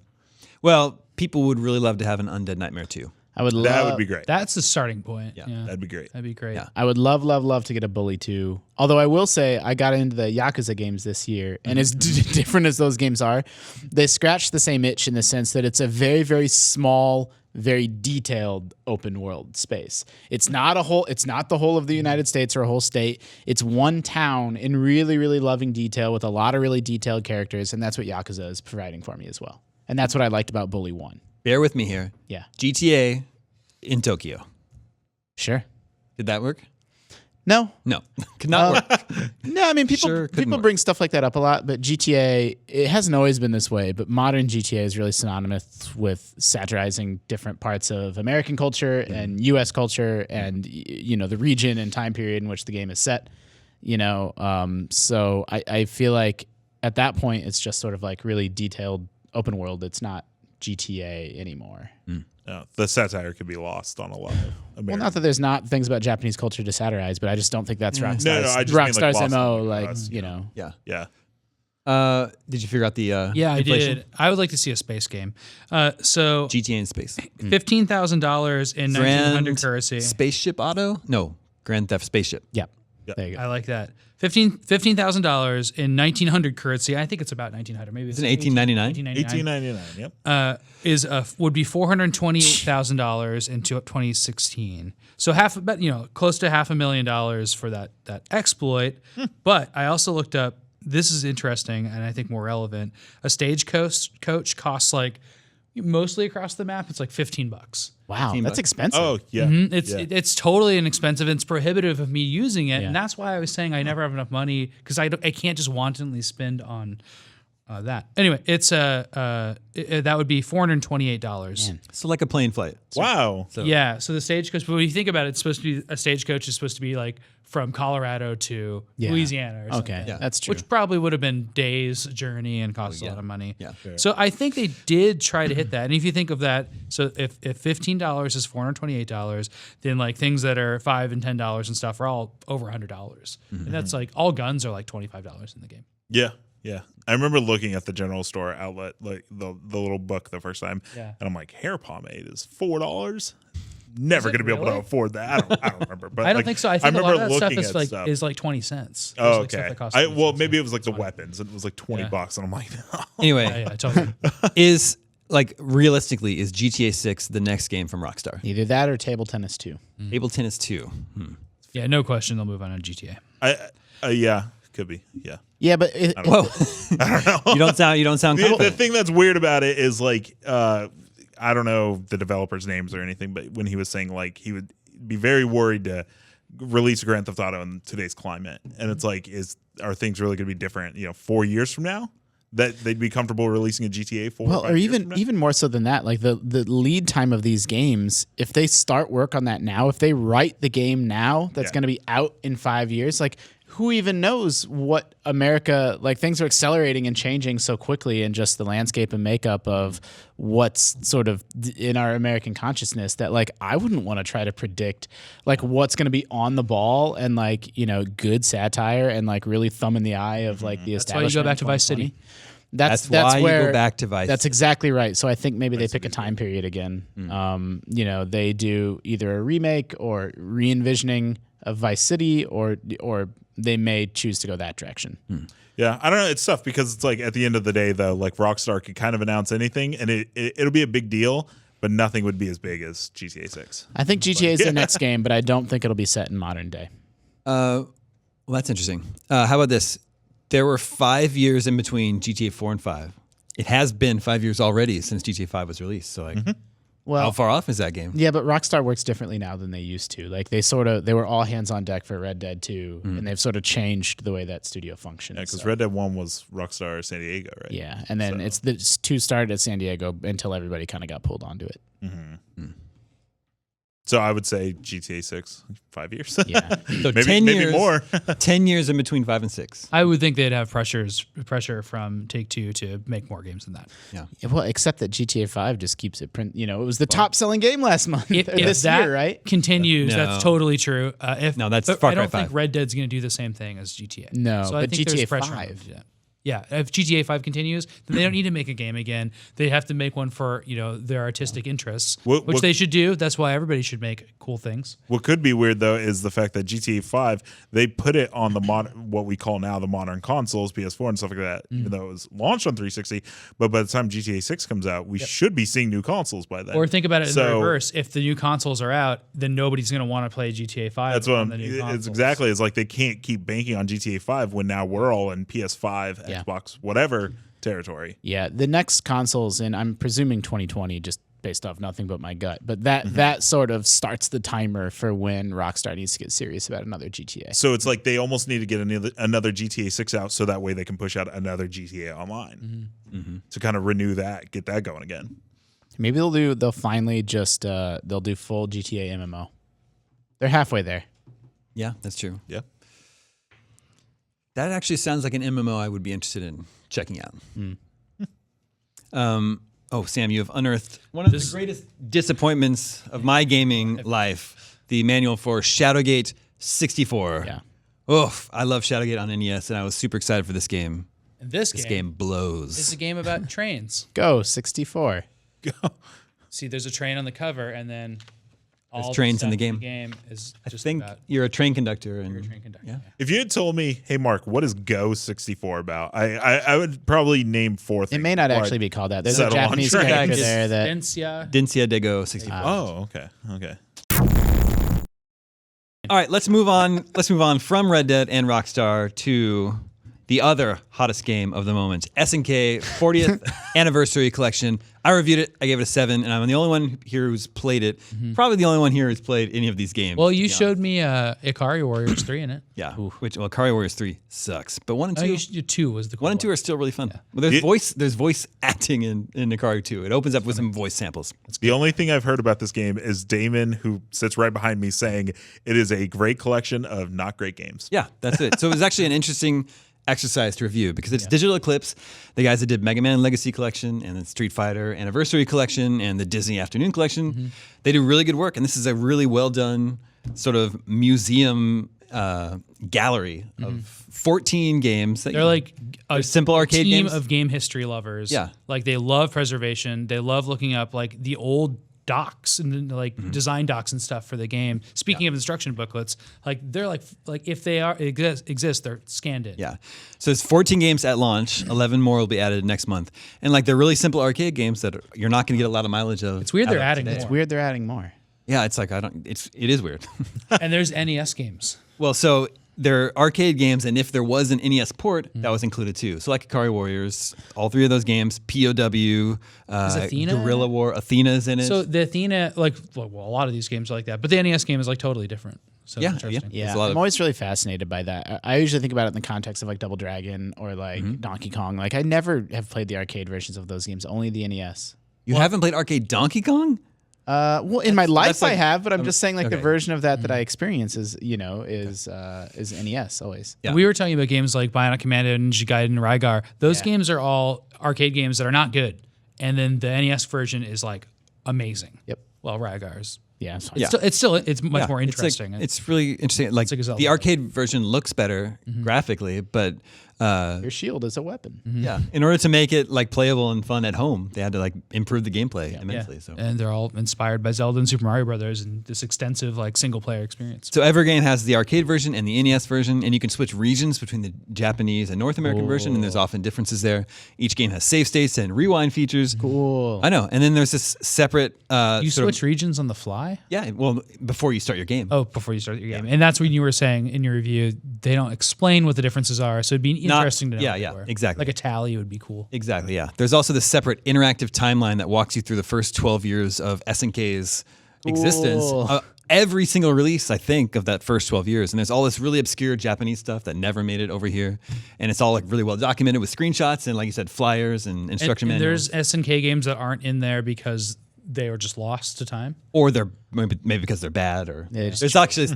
Well, people would really love to have an Undead Nightmare 2. I would love. That would be great. That's the starting point. Yeah, That'd be great. that'd be great. Yeah. I would love to get a Bully 2. Although I will say I got into the Yakuza games this year, and as different as those games are, they scratch the same itch in the sense that it's a very, very small, very detailed open world space. It's not the whole of the United States or a whole state. It's one town in really, really loving detail with a lot of really detailed characters, and that's what Yakuza is providing for me as well. And that's what I liked about Bully 1. Bear with me here. Yeah. GTA in Tokyo. Sure. Did that work? No. No. Could not work. No, I mean Sure, couldn't people work. bring stuff like that up a lot, but GTA, it hasn't always been this way, but modern GTA is really synonymous with satirizing different parts of American culture and US culture and the region and time period in which the game is set. So I feel like at that point it's just sort of like really detailed open world. It's not GTA anymore. No, the satire could be lost on a lot of American. Well, not that there's not things about Japanese culture to satirize, but I just don't think that's Rockstar's, No, I just mean, like, Rockstar's lost MO. on Like, us, Yeah. Yeah. Did you figure out the Yeah, I inflation? did. I would like to see a space game. So GTA in space. $15,000 in 1900 currency. Spaceship Auto? No. Grand Theft Spaceship. yeah. There you go. I like that. $15,000 in 1900 currency. I think it's about 1900. Maybe it's Isn't it 1899? 1899. $18.99. Yep. Would be $428,000 in 2016. So close to $500,000 for that exploit. But I also looked up. This is interesting and I think more relevant. A stagecoach costs like mostly across the map. It's like $15. Wow, $15. that's expensive. Oh yeah. It's totally inexpensive. It's prohibitive of me using it, and that's why I was saying I never have enough money because I can't just wantonly spend on that. Anyway, it's that would be $428. So like a plane flight. Wow. So Yeah. So the stagecoach. But when you think about it, it's supposed to be a stagecoach is supposed to be like from Colorado to Louisiana or something. Okay, Yeah. that's true. Which probably would have been days journey and cost a lot of money. Yeah. So I think they did try to hit that. And if you think of that, so if $15 is $428, then like things that are $5 and $10 and stuff are all over $100. And that's like all guns are like $25 in the game. Yeah. Yeah. I remember looking at the general store outlet, like the little book the first time, Yeah. and I'm like, hair pomade is $4. Never it going to be able to really? afford that. I don't remember. But I don't like, think so. I think a lot remember of that stuff looking is at like 20 cents. Oh, There's, like, stuff okay. that costs 20 Well, cents. maybe it was like the weapons. It was like $20, and I'm like, Anyway, Yeah, totally. is like realistically, is GTA 6 the next game from Rockstar? Either that or table tennis 2. Table Tennis 2. Yeah, no question they'll move on to GTA. yeah, could be. Yeah. Yeah, but Whoa. You don't sound The confident. thing that's weird about it is like, I don't know the developers' names or anything, but when he was saying like he would be very worried to release Grand Theft Auto in today's climate, and it's like, are things really going to be different? 4 years from now, that they'd be comfortable releasing a GTA 4. well, or even more so than that, like the lead time of these games. If they start work on that now, if they write the game now, that's Yeah. going to be out in 5 years. Like, who even knows what America, like things are accelerating and changing so quickly in just the landscape and makeup of what's sort of in our American consciousness that like I wouldn't want to try to predict like what's going to be on the ball and like, you know, good satire and like really thumb in the eye of like the That's why you establishment. go back to Vice City. That's why where, you go back to Vice. That's exactly right. So I think maybe they pick a time period again. You know, they do either a remake or re-envisioning of Vice City, or they may choose to go that direction. Yeah, I don't know. It's tough because it's like at the end of the day, though, like Rockstar could kind of announce anything, and it'll be a big deal, but nothing would be as big as GTA 6. I think GTA is their next game, but I don't think it'll be set in modern day. Well, that's interesting. How about this? There were 5 years in between GTA 4 and 5. It has been 5 years already since GTA 5 was released. So, like, how far off is that game? Yeah, but Rockstar works differently now than they used to. Like they were all hands on deck for Red Dead 2, and they've sort of changed the way that studio functions. Yeah, because Red Dead 1 was Rockstar San Diego, right? Yeah, and then it's 2 started at San Diego until everybody kind of got pulled onto it. So I would say GTA 6, 5 years. Yeah. So maybe, 10 maybe years, more. 10 years in between 5 and 6. I would think they'd have pressure from Take-Two to make more games than that. Yeah. Yeah, well, except that GTA 5 just keeps it print. You know, it was the top selling game last month. If this that year, right? continues, No. that's totally true. No, that's but Far I Cry don't think 5. Red Dead's going to do the same thing as GTA. No, so I but think there's GTA pressure 5. Yeah, if GTA 5 continues, then they don't need to make a game again. They have to make one for, you know, their artistic interests, which they should do. That's why everybody should make cool things. What could be weird though is the fact that GTA 5 they put it on the what we call now the modern consoles, PS4 and stuff like that. Even though it was launched on 360, but by the time GTA 6 comes out, we should be seeing new consoles by then. Or think about it in the reverse: if the new consoles are out, then nobody's going to want to play GTA 5. That's what on the new consoles. it's exactly. It's like they can't keep banking on GTA 5 when now we're all in PS5, Xbox, whatever territory. Yeah, the next consoles, and I'm presuming 2020, just based off nothing but my gut. But that sort of starts the timer for when Rockstar needs to get serious about another GTA. So it's like they almost need to get another GTA 6 out so that way they can push out another GTA Online to kind of renew that, get that going again. Maybe they'll finally just they'll do full GTA MMO. They're halfway there. Yeah, that's true. Yeah. That actually sounds like an MMO I would be interested in checking out. Sam, you have unearthed one of the greatest disappointments of my gaming life, the manual for Shadowgate 64. Yeah. I love Shadowgate on NES, and I was super excited for this game. And this game blows. is a game about trains. Go 64. See, there's a train on the cover, and then all trains in the stuff game. is I just think about you're a train conductor. And you're a train conductor. yeah. If you had told me, hey Mark, what is Go 64 about? I would probably name 4 things. It may not before actually I'd be called that. There's a settle on Japanese trains. character there that Dencia. Dincia de Go 64. Oh, okay. All right, let's move on. Let's move on from Red Dead and Rockstar to the other hottest game of the moment, SNK 40th Anniversary Collection. I reviewed it. I gave it a 7, and I'm the only one here who's played it. Probably the only one here who's played any of these games. Well, you showed me Ikari Warriors 3 in it. Yeah. Ikari Warriors 3 sucks, but 1 and 2. 2 was the cool 1 and 2 are still really fun. Well, there's voice acting in Ikari 2. It opens up with some voice samples. The only thing I've heard about this game is Damon, who sits right behind me, saying it is a great collection of not great games. Yeah, that's it. So it was actually an interesting exercise to review because it's Digital Eclipse, the guys that did Mega Man Legacy Collection and the Street Fighter Anniversary Collection and the Disney Afternoon Collection. They do really good work, and this is a really well done sort of museum gallery of 14 games. That They're like a simple arcade team games of game history lovers. Yeah. Like they love preservation. They love looking up like the old docs and like design docs and stuff for the game. Speaking of instruction booklets, like they're like if they exist, they're scanned in. Yeah. So it's 14 games at launch. 11 more will be added next month. And like they're really simple arcade games that you're not going to get a lot of mileage of. It's weird they're out of adding today. more. it's weird they're adding more. Yeah, it's like it is weird. And there's NES games. Well, so they're arcade games, and if there was an NES port, that was included too. So like Ikari Warriors, all 3 of those games, POW, Athena? Guerrilla War, Athena's in it. So the Athena, a lot of these games are like that, but the NES game is like totally different. So Yeah, interesting. There's Yeah, a lot I'm of- always really fascinated by that. I usually think about it in the context of like Double Dragon or like Donkey Kong. Like I never have played the arcade versions of those games, only the NES. You haven't played arcade Donkey Kong? Well, in my life like- I have, but I'm just saying like the okay. version of that I experience is is NES always. Yeah. We were talking about games like Bionic Commando, Ninja Gaiden, and Rygar. Those Yeah. games are all arcade games that are not good, and then the NES version is like amazing. Yep. Well, Rygar's. Yeah. It's fine. Yeah. It's much more interesting. It's really interesting. Like like a Zelda the arcade version looks better graphically, but Your shield is a weapon. yeah, in order to make it like playable and fun at home, they had to like improve the gameplay immensely. So. And they're all inspired by Zelda and Super Mario Brothers and this extensive like single player experience. So Evergame has the arcade version and the NES version, and you can switch regions between the Japanese and North American version, and there's often differences there. Each game has save states and rewind features. Cool. I know. And then there's this separate You sort switch regions on the fly? yeah, well, before you start your game. Oh, before you start your game. And that's when you were saying in your review, they don't explain what the differences are. So it'd be interesting to know. yeah, what they yeah, were. exactly. Like a tally would be cool. Exactly, yeah. There's also this separate interactive timeline that walks you through the first 12 years of SNK's existence. Cool. Every single release, I think, of that first 12 years. And there's all this really obscure Japanese stuff that never made it over here. And it's all like really well documented with screenshots and, like you said, flyers and instruction And manuals. there's SNK games that aren't in there because they were just lost to time. Or they're maybe because they're bad. Or it's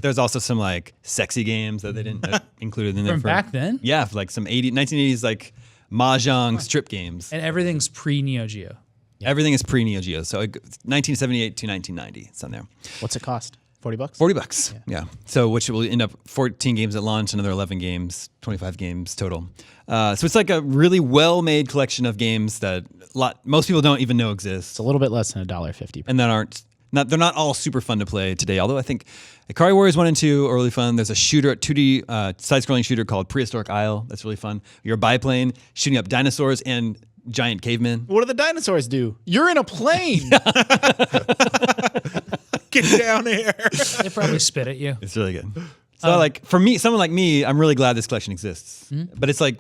there's also some like sexy games that they didn't included in there. From back then? Yeah, for like some 1980s like mahjong strip games. And everything's pre Neo Geo. Everything is pre Neo Geo. So 1978 to 1990, it's on there. What's it cost? $40? $40. Yeah. So which will end up 14 games at launch, another 11 games, 25 games total. So it's like a really well-made collection of games that most people don't even know exist, It's a little bit less than $1.50. and that they're not all super fun to play today. Although I think Ikari Warriors 1 and 2 are really fun. There's a shooter, 2D side-scrolling shooter called Prehistoric Isle. That's really fun. You're a biplane shooting up dinosaurs and giant cavemen. What do the dinosaurs do? You're in a plane. Get down here. They probably spit at you. It's really good. So like for me, someone like me, I'm really glad this collection exists. But it's like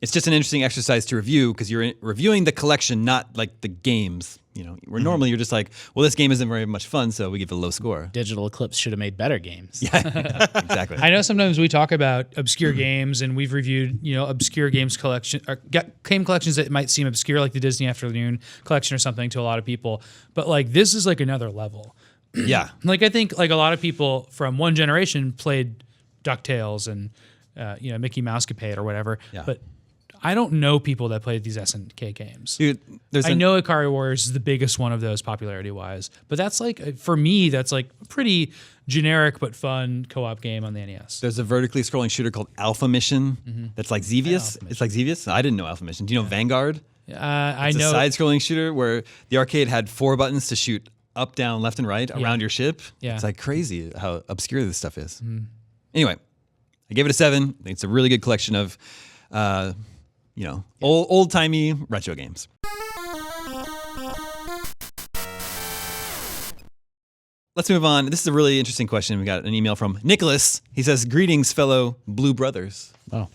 it's just an interesting exercise to review because you're reviewing the collection, not like the games. You know, where normally you're just like, well, this game isn't very much fun, so we give it a low score. Digital Eclipse should have made better games. Exactly. I know sometimes we talk about obscure games and we've reviewed, obscure games collection or game collections that might seem obscure, like the Disney Afternoon collection or something to a lot of people. But like this is like another level. Yeah. Like I think like a lot of people from one generation played DuckTales and Mickey Mousecapade or whatever. Yeah. But I don't know people that played these SNK games. Dude, I know Ikari Warriors is the biggest one of those popularity wise, but that's like for me that's like a pretty generic but fun co-op game on the NES. There's a vertically scrolling shooter called Alpha Mission that's like Xevious. It's like Xevious. I didn't know Alpha Mission. Do you know Vanguard? I It's know. a side-scrolling shooter where the arcade had 4 buttons to shoot up, down, left, and right around your ship. Yeah. It's like crazy how obscure this stuff is. Anyway, I gave it a 7. I think it's a really good collection of, old-timey retro games. Let's move on. This is a really interesting question. We got an email from Nicholas. He says, "Greetings, fellow Blue Brothers. Oh.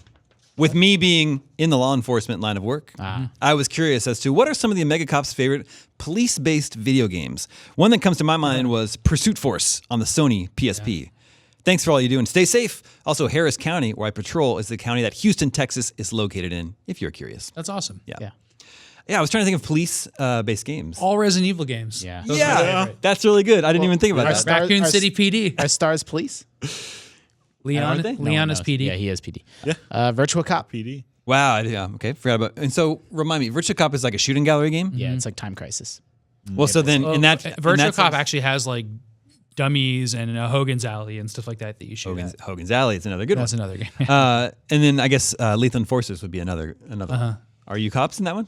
With me being in the law enforcement line of work, I was curious as to what are some of the Omega Cop's favorite police-based video games. One that comes to my mind was Pursuit Force on the Sony PSP. Thanks for all you do and stay safe. Also, Harris County, where I patrol, is the county that Houston, Texas is located in, if you're curious. That's awesome. Yeah, I was trying to think of police-based games. All Resident Evil games. Yeah. Those are my favorite. That's really good. I didn't even think about that. Raccoon City PD. Are Stars Police? Are they? Leon is PD. Yeah, he is PD. Yeah. Virtual Cop. PD. Wow, yeah, okay, forgot about. And so, remind me, Virtua Cop is like a shooting gallery game? Yeah, it's like Time Crisis. Well, so then in that Virtual in that Cop sense- actually has like dummies and Hogan's Alley and stuff like that you shoot at. Hogan's Alley, it's another good That's one. another game. And then I guess Lethal Enforcers would be another one. Are you cops in that one?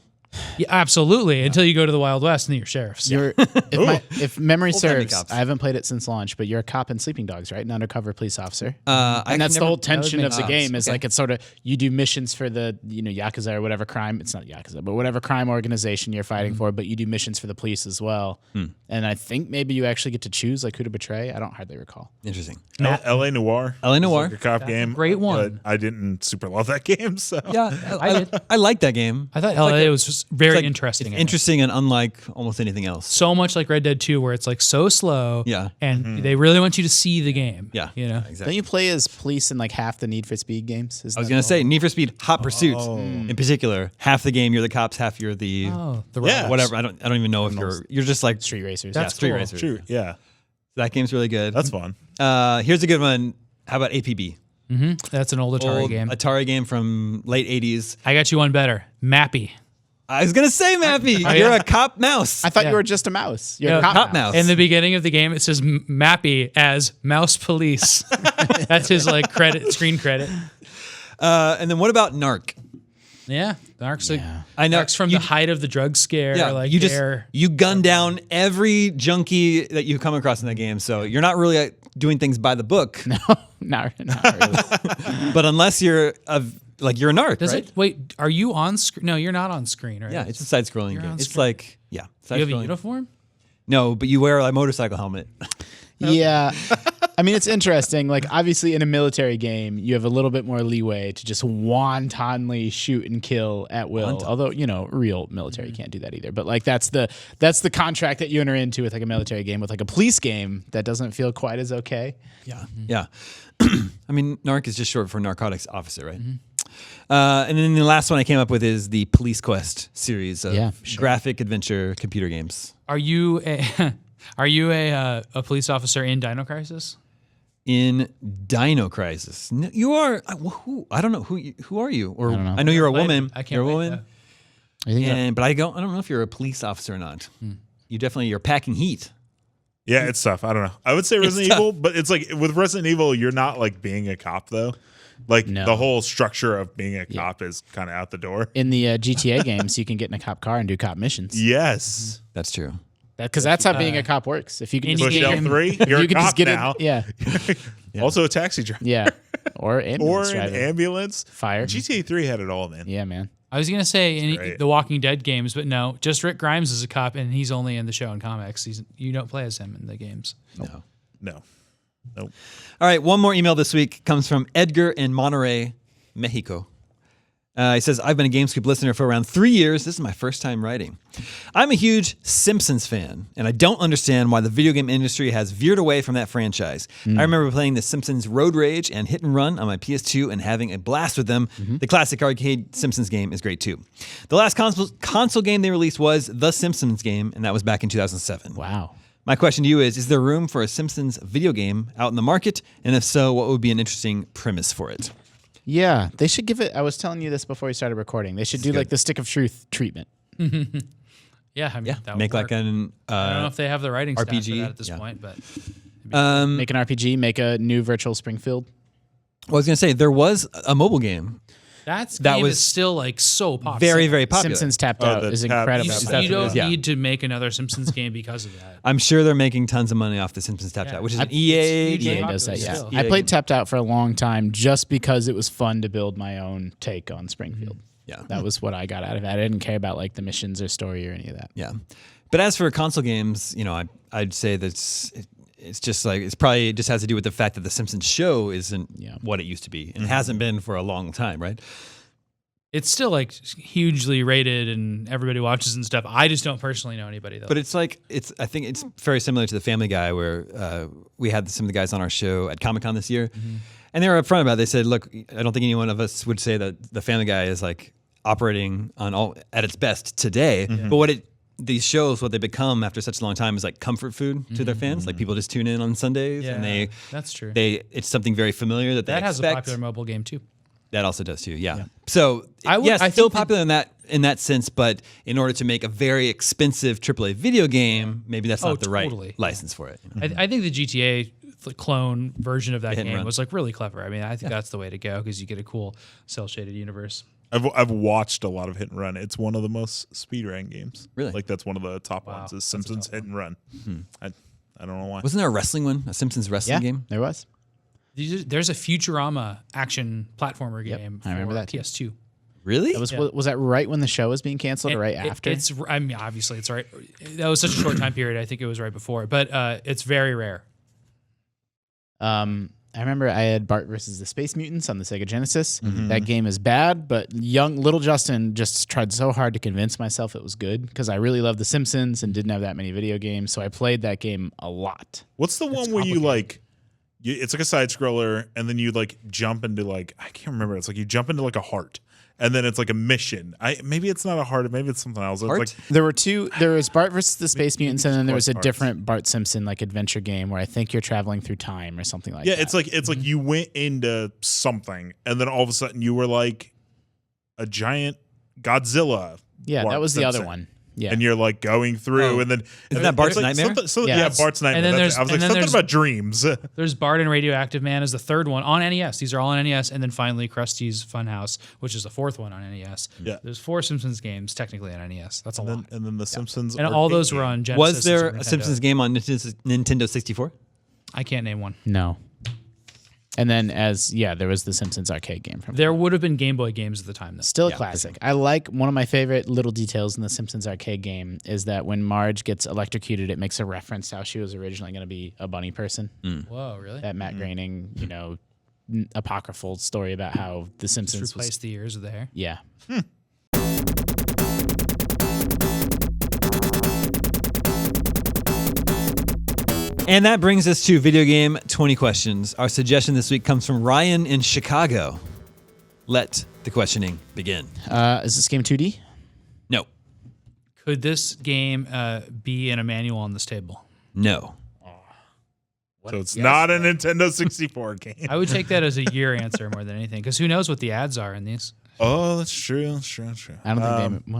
Yeah, absolutely. Until you go to the Wild West and then you're sheriffs. You're, if memory Old-timey serves, cops. I haven't played it since launch, but you're a cop in Sleeping Dogs, right? An undercover police officer. And And that's the whole tension of the sense. game is Okay. like it's sort of you do missions for the Yakuza or whatever crime, it's not Yakuza, but whatever crime organization you're fighting for, but you do missions for the police as well. And I think maybe you actually get to choose like who to betray. I don't hardly recall. Interesting. L.A. Noir. L.A. Noir. Like a cop game. great one. But I didn't super love that game. So Yeah, I like that game. I thought LA was just very very like, interesting. It's in it. interesting and unlike almost anything else. So much like Red Dead 2, where it's like so slow. Yeah. And they really want you to see the game. Yeah. You know? Exactly. Don't you play as police in like half the Need for Speed games? I was gonna say Need for Speed Hot Pursuit in particular. Half the game you're the cops, half you're the The Yeah. whatever. I don't even know if you're just like Street Racers. That's Street cool. Racer. True. Yeah. That game's really good. That's fun. Here's a good one. How about APB? That's an old Atari game. Atari game from late 80s. I got you one better. Mappy. I was gonna say, Mappy, Oh, you're yeah. a cop mouse. I thought Yeah. you were just a mouse. You're Yeah, a cop mouse. In the beginning of the game, it says Mappy as Mouse Police. That's his like screen credit. And then what about Narc? Yeah, Narc's I know Narc's from the height of the drug scare. Yeah, like you gun down every junkie that you come across in that game. So you're not really doing things by the book. No, not really. But unless you're you're a narc, Does right? it? Wait, are you on screen? No, you're not on screen, right? Yeah, it's a side-scrolling You're game. on It's screen. like you have a side-scrolling. uniform. No, but you wear a motorcycle helmet. Yeah. I mean, it's interesting. Like, obviously, in a military game, you have a little bit more leeway to just wantonly shoot and kill at will. Although, real military can't do that either. But like, that's the contract that you enter into with like a military game. With like a police game, that doesn't feel quite as okay. Yeah, yeah. I mean, narc is just short for narcotics officer, right? And then the last one I came up with is the Police Quest series of graphic adventure computer games. Are you a police officer in Dino Crisis? In Dino Crisis, you are. Who? I don't know who are you? Or I know you're a woman. I can't You're a wait, woman. But I don't know if you're a police officer or not. You're packing heat. Yeah, it's tough. I don't know. I would say Resident Evil, but it's like with Resident Evil, you're not like being a cop though. Like the whole structure of being a cop is kind of out the door. In the GTA games, you can get in a cop car and do cop missions. Yes. That's true. Because that's how being a cop works. If you can just Push game- L3, you're you a can cop just get now. it. Yeah. Also a taxi driver. Yeah. Or ambulance Or an driver. ambulance. Fire. GTA 3 had it all, man. Yeah, man. I was gonna say great. the Walking Dead games, but no, just Rick Grimes is a cop, and he's only in the show and comics. You don't play as him in the games. No. No. Nope. All right, one more email this week comes from Edgar in Monterrey, Mexico. He says, I've been a GameScoop listener for around 3 years. This is my first time writing. I'm a huge Simpsons fan, and I don't understand why the video game industry has veered away from that franchise. I remember playing The Simpsons Road Rage and Hit and Run on my PS2 and having a blast with them. The classic arcade Simpsons game is great too. The last console game they released was The Simpsons game, and that was back in 2007. Wow. My question to you is there room for a Simpsons video game out in the market? And if so, what would be an interesting premise for it? Yeah, they should give it. I was telling you this before we started recording. They should do like the Stick of Truth treatment. Yeah, I mean, that would Make work. like an I don't know if they have the writing staff for RPG, that at this point, but Make an RPG, make a new virtual Springfield. well, I was going to say, there was a mobile game. that was is still like so popular. Very, very popular. Simpsons Tapped Oh, Out the is Tapped incredible. Out. You don't Yeah. need to make another Simpsons game because of that. I'm sure they're making tons of money off the Simpsons Tapped Yeah. Out, which is I- an EA it's game. hugely EA does that, yeah. Still. I played Tapped Out for a long time just because it was fun to build my own take on Springfield. Yeah. That was what I got out of it. I didn't care about like the missions or story or any of that. Yeah. But as for console games, I'd say that it's just like, it just has to do with the fact that the Simpsons show isn't what it used to be and hasn't been for a long time, right? It's still like hugely rated and everybody watches and stuff. I just don't personally know anybody though. But it's like, I think it's very similar to the Family Guy where we had some of the guys on our show at Comic-Con this year. And they were upfront about it. They said, look, I don't think any one of us would say that the Family Guy is like operating at its best today. But these shows, what they become after such a long time is like comfort food to their fans. Like people just tune in on Sundays and that's true. it's something very familiar that they That has expect. a popular mobile game too. That also does too, yeah. So I still think popular in that sense, but in order to make a very expensive AAA video game, maybe that's not the totally. right license for it. I think the GTA clone version of that Hit and game run. was like really clever. I mean, I think that's the way to go because you get a cool cell shaded universe. I've watched a lot of Hit and Run. It's one of the most speedrun games. Really? Like that's one of the top ones is that's a Simpsons top Hit and Run. I don't know why. Wasn't there a wrestling one, a Simpsons wrestling Yeah, game? there was. There's a Futurama action platformer game I remember for that too. PS2. Really? Was that right when the show was being canceled or right after? I mean, obviously it's right. That was such a short time period. I think it was right before, but it's very rare. I remember I had Bart versus the Space Mutants on the Sega Genesis. That game is bad, but little Justin just tried so hard to convince myself it was good because I really loved The Simpsons and didn't have that many video games, so I played that game a lot. What's the one where you like? It's like a side scroller, and then you like jump into like I can't remember. It's like you jump into like a heart, and then it's like a mission. Maybe it's not a heart. Maybe it's something else. It's like there were two. There was Bart versus the Space Mutants, and then there was a different Bart Simpson like adventure game where I think you're traveling through time or something like that. Yeah, it's like you went into something, and then all of a sudden you were like a giant Godzilla. Yeah, Bart that was the Simpson. other one. Yeah. And you're like going through, and then Isn't that Bart's like Nightmare? Yeah, Bart's Nightmare. And then I was like something about dreams. There's Bart and Radioactive Man as the third one on NES. These are all on NES, and then finally Krusty's Funhouse, which is the fourth one on NES. Yeah. There's 4 Simpsons games technically on NES. That's a lot. And then the Simpsons. And all those were on Genesis. Was there and a Nintendo. Simpsons game on Nintendo 64? I can't name one. No. And then there was the Simpsons arcade game from. There would have been Game Boy games at the time, though. Still a classic. I like one of my favorite little details in the Simpsons arcade game is that when Marge gets electrocuted, it makes a reference to how she was originally going to be a bunny person. Whoa, really? That Matt Groening, apocryphal story about how the Simpsons Just replace the ears with the hair. Yeah. And that brings us to video game 20 questions. Our suggestion this week comes from Ryan in Chicago. Let the questioning begin. Is this game 2D? No. Could this game be in a manual on this table? No. So it's not a Nintendo 64 game. I would take that as a year answer more than anything, because who knows what the ads are in these? Oh, that's true. I don't think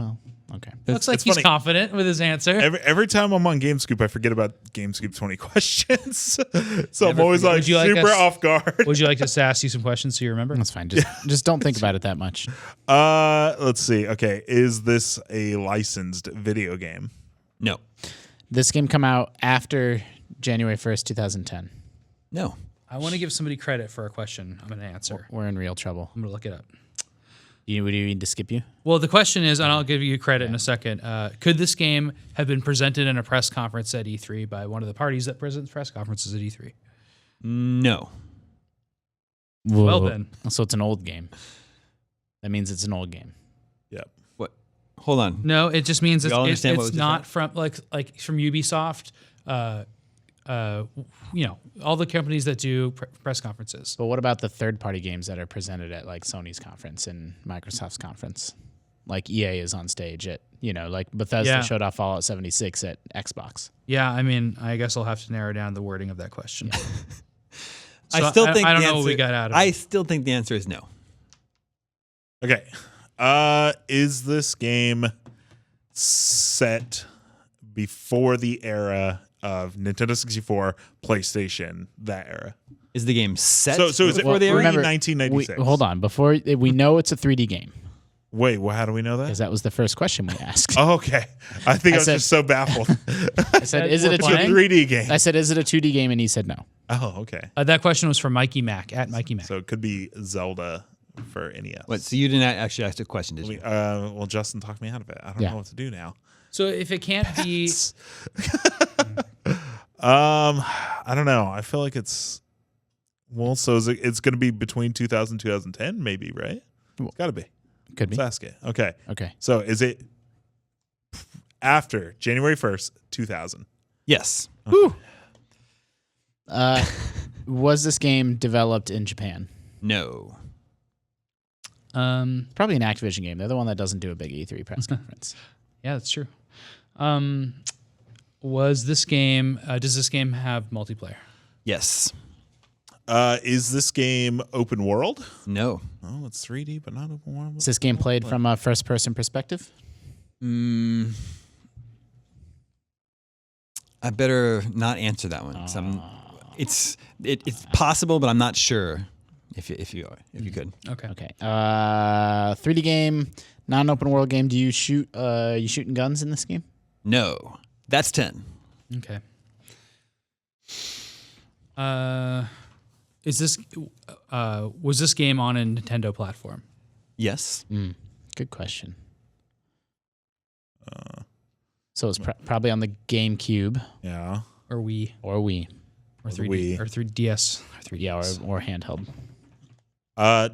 okay. Looks like it's he's funny. confident with his answer. Every time I'm on GameScoop, I forget about GameScoop 20 questions. So I'm Never always forget. like Would you like super us- off guard. Would you like us to ask you some questions so you remember? That's fine. Just don't think about it that much. Let's see. Okay, is this a licensed video game? No. This game come out after January 1st, 2010. No. I want to give somebody credit for a question I'm going to answer. We're in real trouble. I'm going to look it up. Do you need to skip you? Well, the question is, and I'll give you credit in a second, could this game have been presented in a press conference at E3 by one of the parties that presents press conferences at E3? No. Well, then. So it's an old game. That means it's an old game. Yep. What? Hold on. No, it just means We all understand what it's was not from like from Ubisoft. All the companies that do press conferences. But what about the third-party games that are presented at like Sony's conference and Microsoft's conference? Like EA is on stage at, like Bethesda showed off Fallout 76 at Xbox. Yeah, I mean, I guess I'll have to narrow down the wording of that question. I still think I don't the know what answer- we got out of I it. still think the answer is no. Okay. Is this game set before the era of Nintendo 64, PlayStation, that era? Is the game set? So is it before the era? remember, 1996? Hold on. Before we know it's a 3D game Wait, well, how do we know that? because that was the first question we asked. Oh, okay. I think I was said- just so baffled. I said, "Is it a It's a 2D?" 3D game. I said, "Is it a 2D game?" And he said, "No." Oh, okay. That question was from Mikey Mac at Mikey Mac. So it could be Zelda for NES. What? So you didn't actually ask a question, did you? Well, Justin talked me out of it. I don't Yeah. know what to do now. So if it can't be, I don't know. I feel like it's so it's going to be between 2000 2010 maybe, right? It's got to be. Could be. Let's ask it. Okay. Okay. So is it after January 1st, 2000? Yes. Was this game developed in Japan? No. Probably an Activision game. They're the one that doesn't do a big E3 press conference. yeah, that's true. Was this game? Does this game have multiplayer? Yes. Is this game open world? No. Oh, it's 3D, but not open world. Is this game played from a first-person perspective? I better not answer that one. It's possible, but I'm not sure. If you could. Okay. Okay. 3D game, non-open world game. Do you shoot? You shooting guns in this game? No. That's 10. Okay. Is this was this game on a Nintendo platform? Yes. Good question. So it's probably on the GameCube Yeah. Or Wii? or Wii. or the 3D Wii. or 3DS or 3DS. Yeah, or handheld.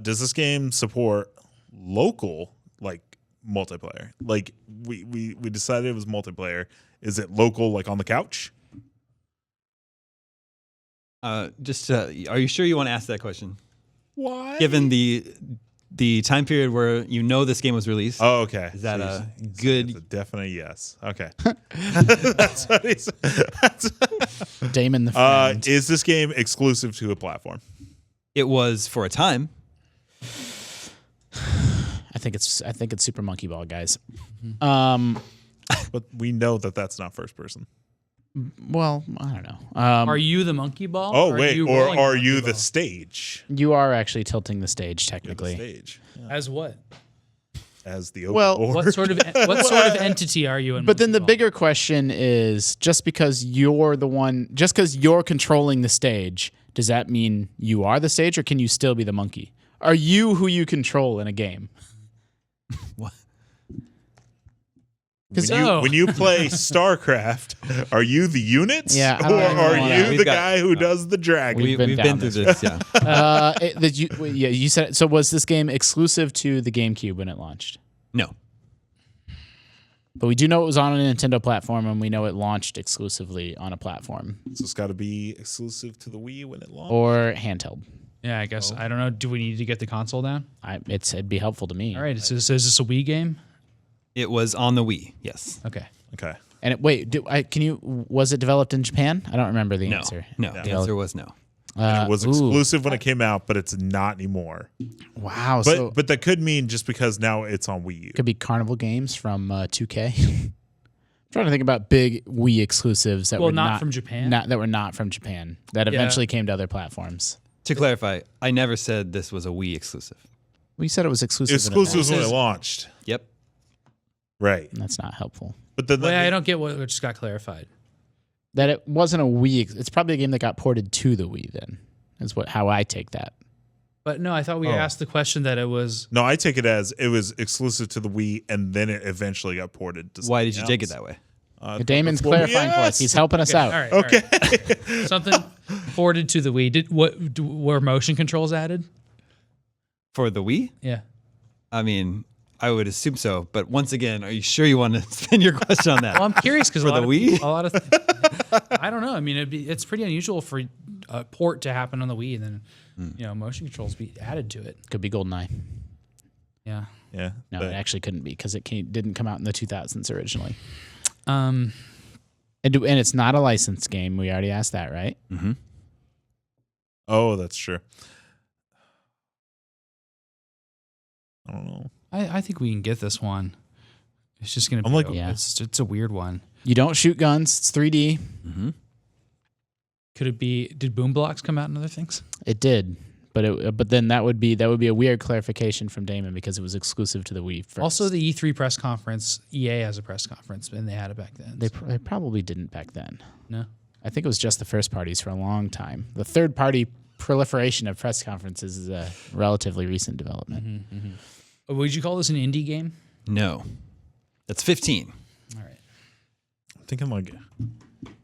Does this game support local like multiplayer? Like we decided it was multiplayer. Is it local, like on the couch? Are you sure you want to ask that question? Why? Given the time period where this game was released. Oh, okay. Is that a It's good? a definite yes. Okay. That's what he said. Damon the friend. Is this game exclusive to a platform? It was for a time. I think it's Super Monkey Ball, guys. But we know that that's not first person. Well, I don't know. Are you the monkey ball? Oh, or wait. you Or rolling are monkey you ball? the stage? You are actually tilting the stage, You're the technically. stage. Yeah. As what? As the open Well, board. What sort of entity are you in? But then monkey the ball? bigger question is, just because you're controlling the stage, does that mean you are the stage, or can you still be the monkey? Are you who you control in a game? What? When you play StarCraft, are you the units? Yeah, I Or don't even are wanna- you We've the got- guy who does the dragon? We've been We've down been through this this, yeah. You said so. Was this game exclusive to the GameCube when it launched? No. But we do know it was on a Nintendo platform, and we know it launched exclusively on a platform So it's got to be exclusive to the Wii when it launched? or handheld. Yeah, I guess I don't know. Do we need to get the console down? It'd be helpful to me. All right. So is this a Wii game? It was on the Wii. Yes. Okay. Okay. And was it developed in Japan? I don't remember the No. answer. No. The answer was no. And it was ooh. exclusive when it came out, but it's not anymore. Wow. But but that could mean just because now it's on Wii U. Could be Carnival Games from 2K. I'm trying to think about big Wii exclusives that were not from Japan? that were not from Japan that eventually came to other platforms. To clarify, I never said this was a Wii exclusive. We said it was exclusive. Exclusive when it says- launched. Yep. Right. That's not helpful. But then Wait, I don't get what just got clarified. That it wasn't a Wii. It's probably a game that got ported to the Wii. Then is how I take that. But no, I thought we asked the question that it was. No, I take it as it was exclusive to the Wii, and then it eventually got ported to Why did you something take it else. that way? Damon's that's what we clarifying for us. asked. He's helping us out. All right. Okay. all right. Something ported to the Wii. Were motion controls added? For the Wii? Yeah. I mean, I would assume so. But once again, are you sure you want to spend your question on that? Well, I'm curious because For the Wii? a lot of I don't know. I mean, it's pretty unusual for a port to happen on the Wii and then motion controls be added to it. Could be GoldenEye. Yeah. Yeah. No, but- it actually couldn't be because didn't come out in the 2000s originally. Um. And it's not a licensed game. We already asked that, right? Mm-hmm. Oh, that's true. I don't know. I think we can get this one. It's just gonna. I'm be like- Yeah. It's a weird one. You don't shoot guns. It's 3D. Mm-hmm. Could it be? Did Boom Blocks come out and other things? It did, but then that would be a weird clarification from Damon because it was exclusive to the Wii. First. Also, the E3 press conference. EA has a press conference, and they had it back then. they probably didn't back then. No. I think it was just the first parties for a long time. The third party proliferation of press conferences is a relatively recent development. Would you call this an indie game? No. That's 15. All right. I'm thinking like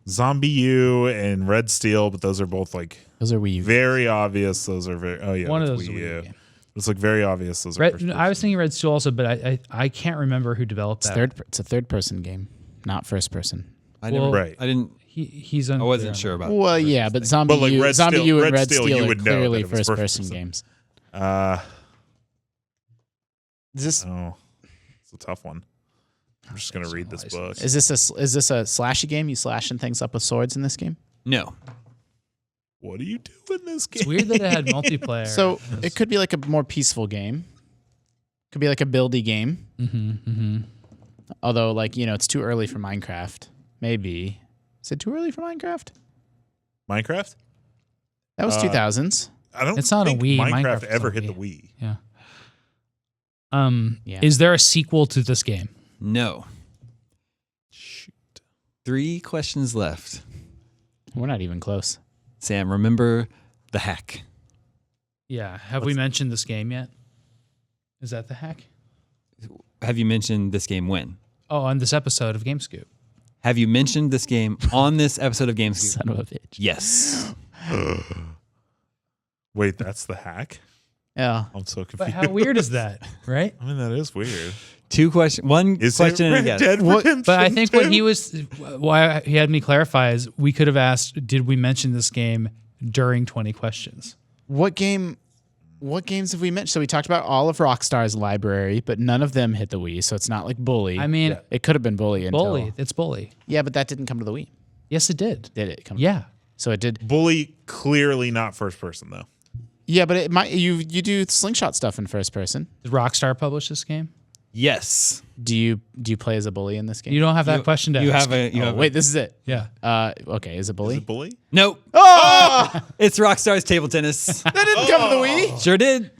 Zombie U and Red Steel, but those are both like Those are Wii U. very obvious. Those are very. Oh yeah, One of that's those is a Wii Wii U. game. It's like very obvious. Those are. Red, first I was person. thinking Red Steel also, but I can't remember who developed that. It's a third person game, not first person. I Well, never. Right. I didn't. He's I wasn't sure about. Well, yeah, but Zombie But like U, Red Zombie Steel- U and Red Red Steel, Steel you are would know clearly that it was first person first person. games. Is this Oh, it's a tough one. I'm just gonna read this book. is this a slashy game? You slashing things up with swords in this game? No. What do you do in this game? It's weird that it had multiplayer. So it could be like a more peaceful game. Could be like a buildy game. Although, like, it's too early for Minecraft. Maybe. Is it too early for Minecraft? Minecraft? That was 2000s. I don't. It's not a think Wii. Minecraft Minecraft is ever on hit the Wii. Wii. Yeah. Yeah. Is there a sequel to this game? No. Shoot. 3 questions left. We're not even close. Sam, remember the hack. Yeah. Have we mentioned this game yet? Is that the hack? Have you mentioned this game when? Oh, on this episode of GameScoop. Have you mentioned this game on this episode of Game Scoop? Son of a bitch. Yes. Wait, that's the hack? Yeah. I'm so confused. But how weird is that, right? I mean, that is weird. 2 questions. One Is question it and a Red guess. Dead Redemption But I think what 2? why he had me clarify is we could have asked, did we mention this game during 20 questions? What games have we mentioned? So we talked about all of Rockstar's library, but none of them hit the Wii, so it's not like Bully. I mean, it could have been Bully until Bully. It's Bully. Yeah, but that didn't come to the Wii. Yes, it did. Did it come? Yeah. So it did. Bully, clearly not first person, though. Yeah, but it might you do slingshot stuff in first person. Did Rockstar publish this game? Yes. Do you play as a bully in this game? You don't have that question to You ask. have a. You Oh, have wait, this is it. Yeah. Okay, is it bully? Is it Bully? Nope. Oh! It's Rockstar's table tennis. That didn't come to the Wii. Sure did.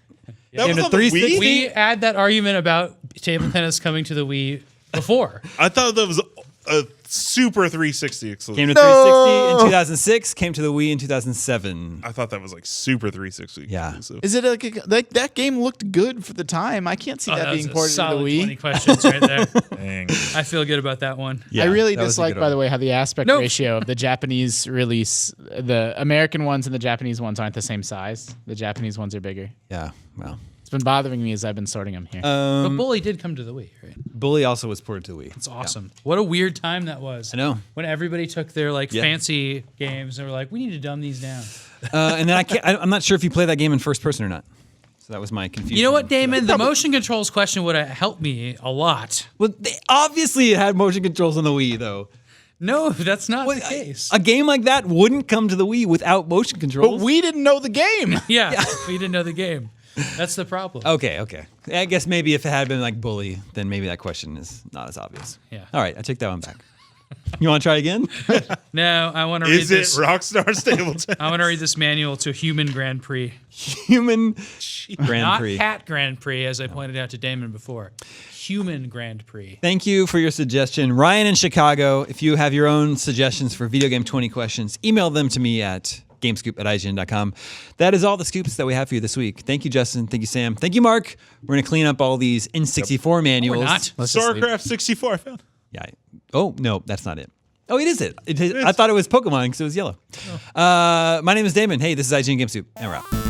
That In was a on the 360? Wii? We had that argument about table tennis coming to the Wii before. I thought that was a super 360 exclusive. Came to 360 in 2006. Came to the Wii in 2007. I thought that was like super 360 Yeah. exclusive. Is it like that game looked good for the time? I can't see that was being a ported to the solid Wii. 20 questions right there. Dang. I feel good about that one. Yeah, I really that was a dislike, good by one. the way, how the aspect Nope. ratio of the Japanese release, the American ones and the Japanese ones aren't the same size. The Japanese ones are bigger. Yeah. Well. It's been bothering me as I've been sorting them here. But Bully did come to the Wii, right? Bully also was ported to the Wii. It's awesome. What a weird time that was. I know. When everybody took their like fancy games and were like, we need to dumb these down. And then I'm not sure if you play that game in first person or not. So that was my confusion. You know what, Damon? The motion controls question would have helped me a lot. Well, obviously it had motion controls on the Wii, though. No, that's not the case. A game like that wouldn't come to the Wii without motion But controls. we didn't know the game. Yeah, we didn't know the game. That's the problem. Okay. I guess maybe if it had been like Bully, then maybe that question is not as obvious. Yeah. All right, I take that one back. You want to try again? No, I want to read Is it this. Rockstar's table tennis? I want to read this manual to Human Grand Prix. Human Grand Not Prix. Cat Grand Prix, as I pointed out to Damon before. Human Grand Prix. Thank you for your suggestion. Ryan in Chicago, if you have your own suggestions for Video Game 20 questions, email them to me at gamescoop@ign.com. That is all the scoops that we have for you this week. Thank you, Justin. Thank you, Sam. Thank you, Mark. We're going to clean up all these N64 manuals. We're not. Let's just leave. StarCraft 64, I found. Yeah. Oh, no, that's not it. Oh, it is it. I thought it was Pokemon because it was yellow. My name is Damon. Hey, this is IGN Game Soup, and we're out.